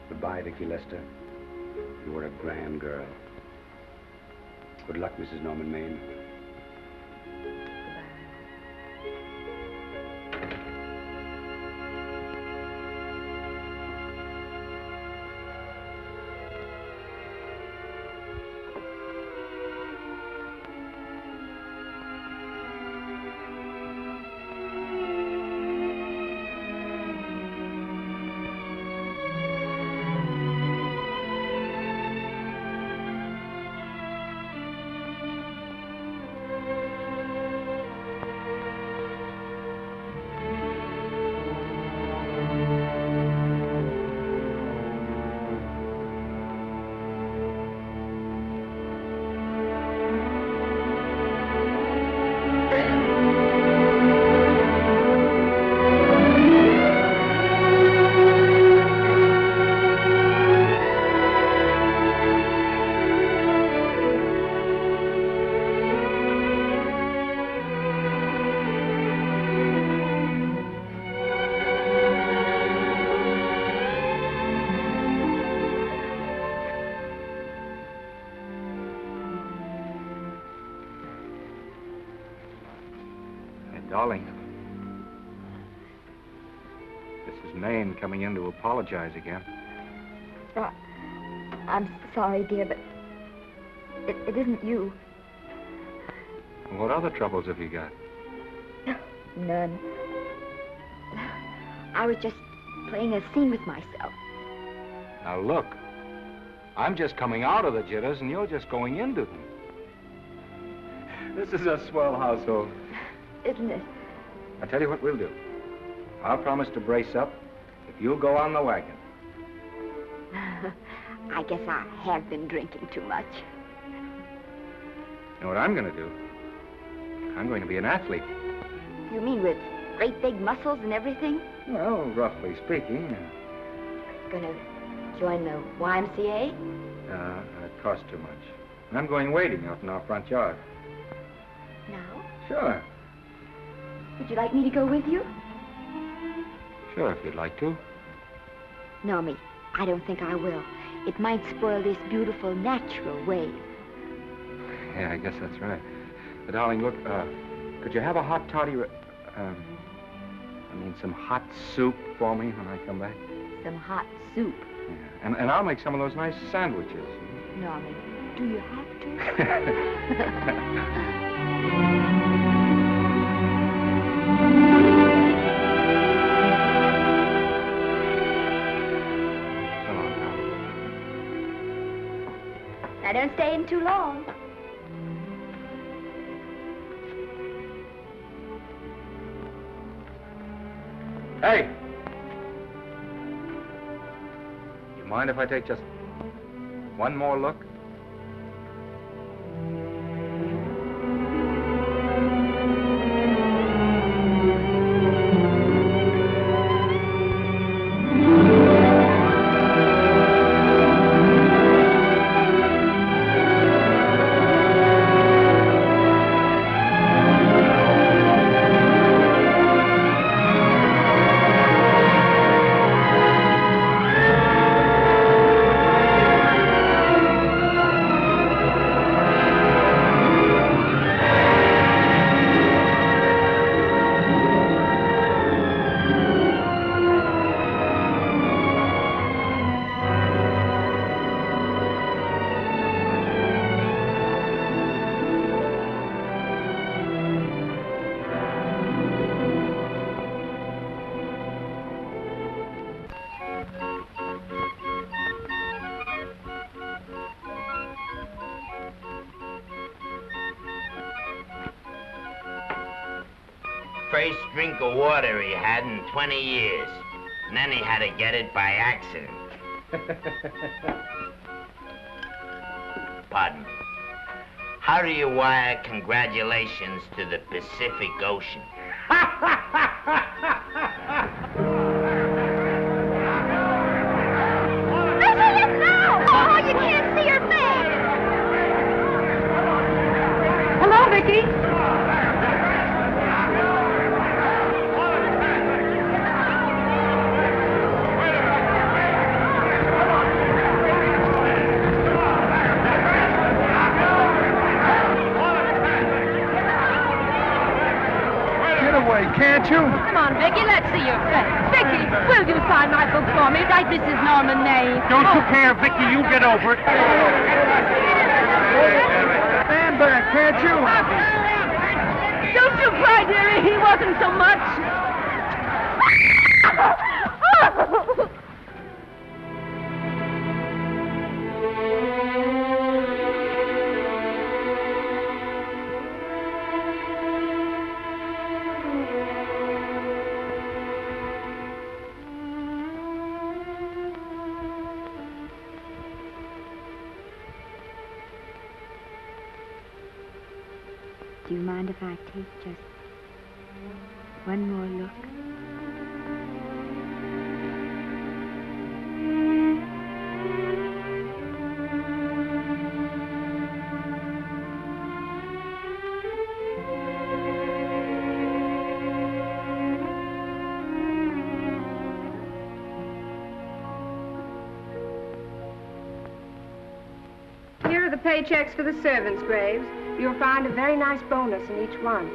Goodbye, Vicky Lester. You were a grand girl. Good luck, Mrs. Norman Maine. Darling, this is Maine coming in to apologize again. I'm sorry, dear, but it isn't you. What other troubles have you got? None. I was just playing a scene with myself. Now look, I'm just coming out of the jitters and you're just going into them. This is a swell household. Isn't it? I'll tell you what we'll do. I'll promise to brace up if you'll go on the wagon. I guess I have been drinking too much. You know what I'm going to do? I'm going to be an athlete. You mean with great big muscles and everything? Well, roughly speaking. Gonna join the YMCA? It costs too much. I'm going wading out in our front yard. Now? Sure. Would you like me to go with you? Sure, if you'd like to. No, me. I don't think I will. It might spoil this beautiful, natural wave. Yeah, I guess that's right. But, darling, look, could you have a hot toddy, some hot soup for me when I come back? Some hot soup? Yeah, and I'll make some of those nice sandwiches. Norman, do you have to? Now, don't stay in too long. Hey! You mind if I take just one more look? first drink of water he had in 20 years. And then he had to get it by accident. Pardon me. How do you wire congratulations to the Pacific Ocean? Oh, you can't see her face. Hello, Vicky. Can't you? Come on, Vicky, let's see your face. Vicky, will you sign my book for me? Write Mrs. Norman May. Don't you care, Vicky, you get over it. Stand back, can't you? Don't you cry, dearie. He wasn't so much. Do you mind if I take just one more look? Here are the paychecks for the servants' graves. You'll find a very nice bonus in each one.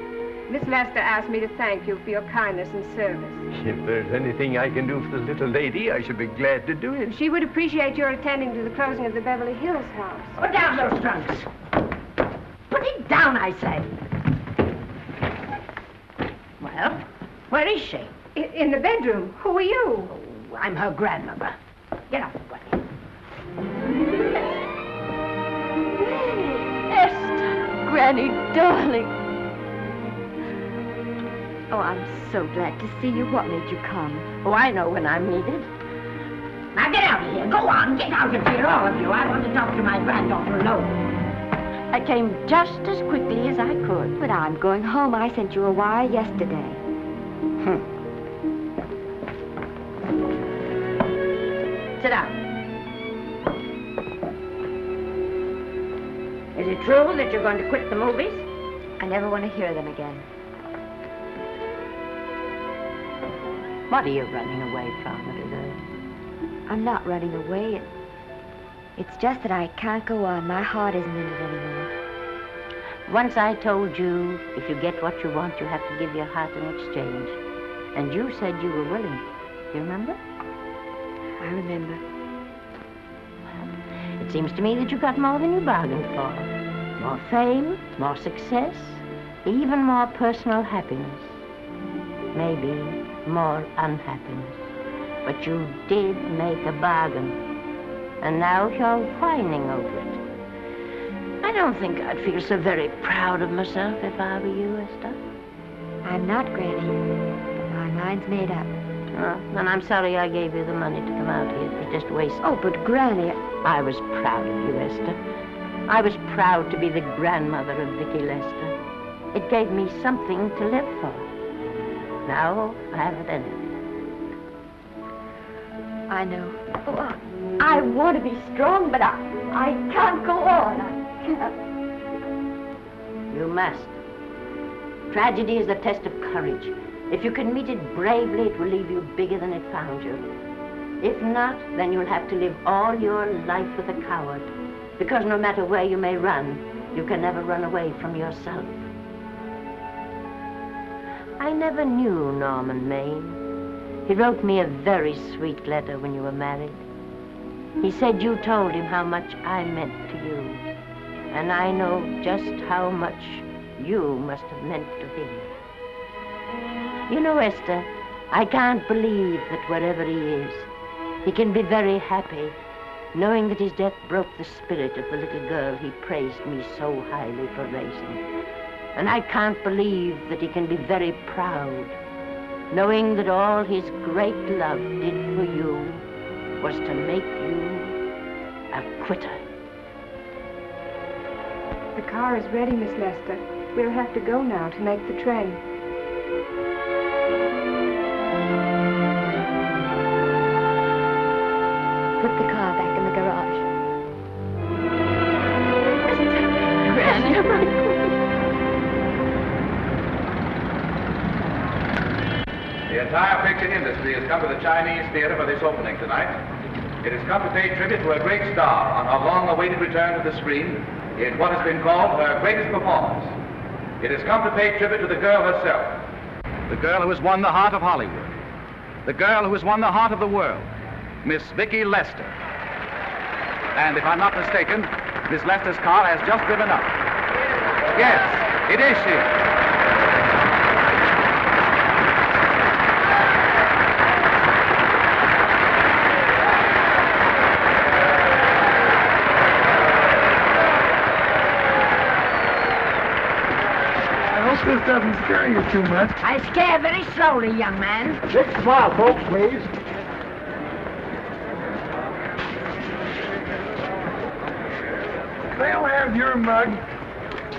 Miss Lester asked me to thank you for your kindness and service. If there's anything I can do for the little lady, I should be glad to do it. She would appreciate your attending to the closing of the Beverly Hills house. Put down those trunks. Put it down, I say. Well, where is she? In the bedroom. Who are you? Oh, I'm her grandmother. Get off the way. Granny, darling. Oh, I'm so glad to see you. What made you come? Oh, I know when I'm needed. Now get out of here. Go on, get out of here, all of you. I want to talk to my granddaughter alone. I came just as quickly as I could. But I'm going home. I sent you a wire yesterday. Sit down. Is it true that you're going to quit the movies? I never want to hear them again. What are you running away from, little girl? I'm not running away. It's just that I can't go on. My heart isn't in it anymore. Once I told you, if you get what you want, you have to give your heart in exchange. And you said you were willing. Do you remember? I remember. It seems to me that you got more than you bargained for. More fame, more success, even more personal happiness. Maybe more unhappiness. But you did make a bargain. And now you're whining over it. I don't think I'd feel so very proud of myself if I were you, Esther. I'm not, Granny. But my mind's made up. Oh, then I'm sorry I gave you the money to come out here. It was just wasted. Oh, but Granny... I was proud of you, Esther. I was proud to be the grandmother of Vicky Lester. It gave me something to live for. Now I haven't anything. I know. Oh, I want to be strong, but I can't go on. I can't. You must. Tragedy is the test of courage. If you can meet it bravely, it will leave you bigger than it found you. If not, then you'll have to live all your life with a coward. Because no matter where you may run, you can never run away from yourself. I never knew Norman Maine. He wrote me a very sweet letter when you were married. He said you told him how much I meant to you. And I know just how much you must have meant to him. You know, Esther, I can't believe that wherever he is, he can be very happy, knowing that his death broke the spirit of the little girl he praised me so highly for raising. And I can't believe that he can be very proud, knowing that all his great love did for you was to make you a quitter. The car is ready, Miss Lester. We'll have to go now to make the train. Put the car back in the garage. The entire picture industry has come to the Chinese theater for this opening tonight. It has come to pay tribute to a great star on her long-awaited return to the screen in what has been called her greatest performance. It has come to pay tribute to the girl herself, the girl who has won the heart of Hollywood, the girl who has won the heart of the world, Miss Vicki Lester. And if I'm not mistaken, Miss Lester's car has just driven up. Yes, it is she. This doesn't scare you too much. I scare very slowly, young man. Six smile, folks, please. They'll have your mug,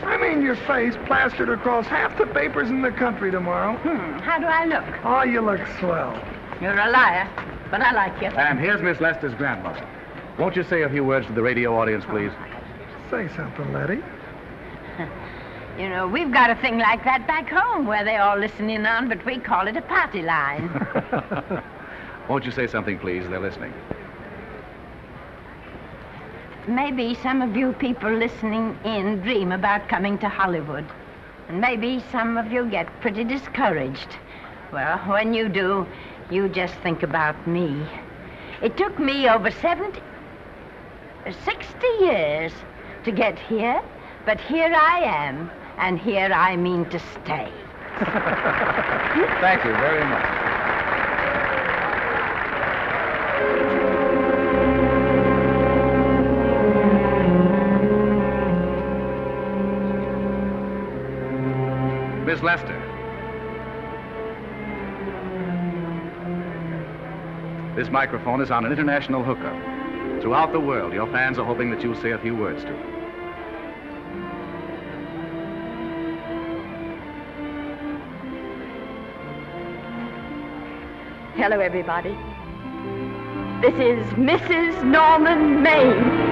I mean your face, plastered across half the papers in the country tomorrow. How do I look? Oh, you look swell. You're a liar, but I like you. And here's Miss Lester's grandmother. Won't you say a few words to the radio audience, please? Say something, Letty. You know, we've got a thing like that back home where they all listen in on, but we call it a party line. Won't you say something, please? They're listening. Maybe some of you people listening in dream about coming to Hollywood. And maybe some of you get pretty discouraged. Well, when you do, you just think about me. It took me over 60 years to get here, but here I am. And here I mean to stay. Thank you very much. Miss Lester. This microphone is on an international hookup. Throughout the world, your fans are hoping that you'll say a few words to them. Hello, everybody. This is Mrs. Norman Maine.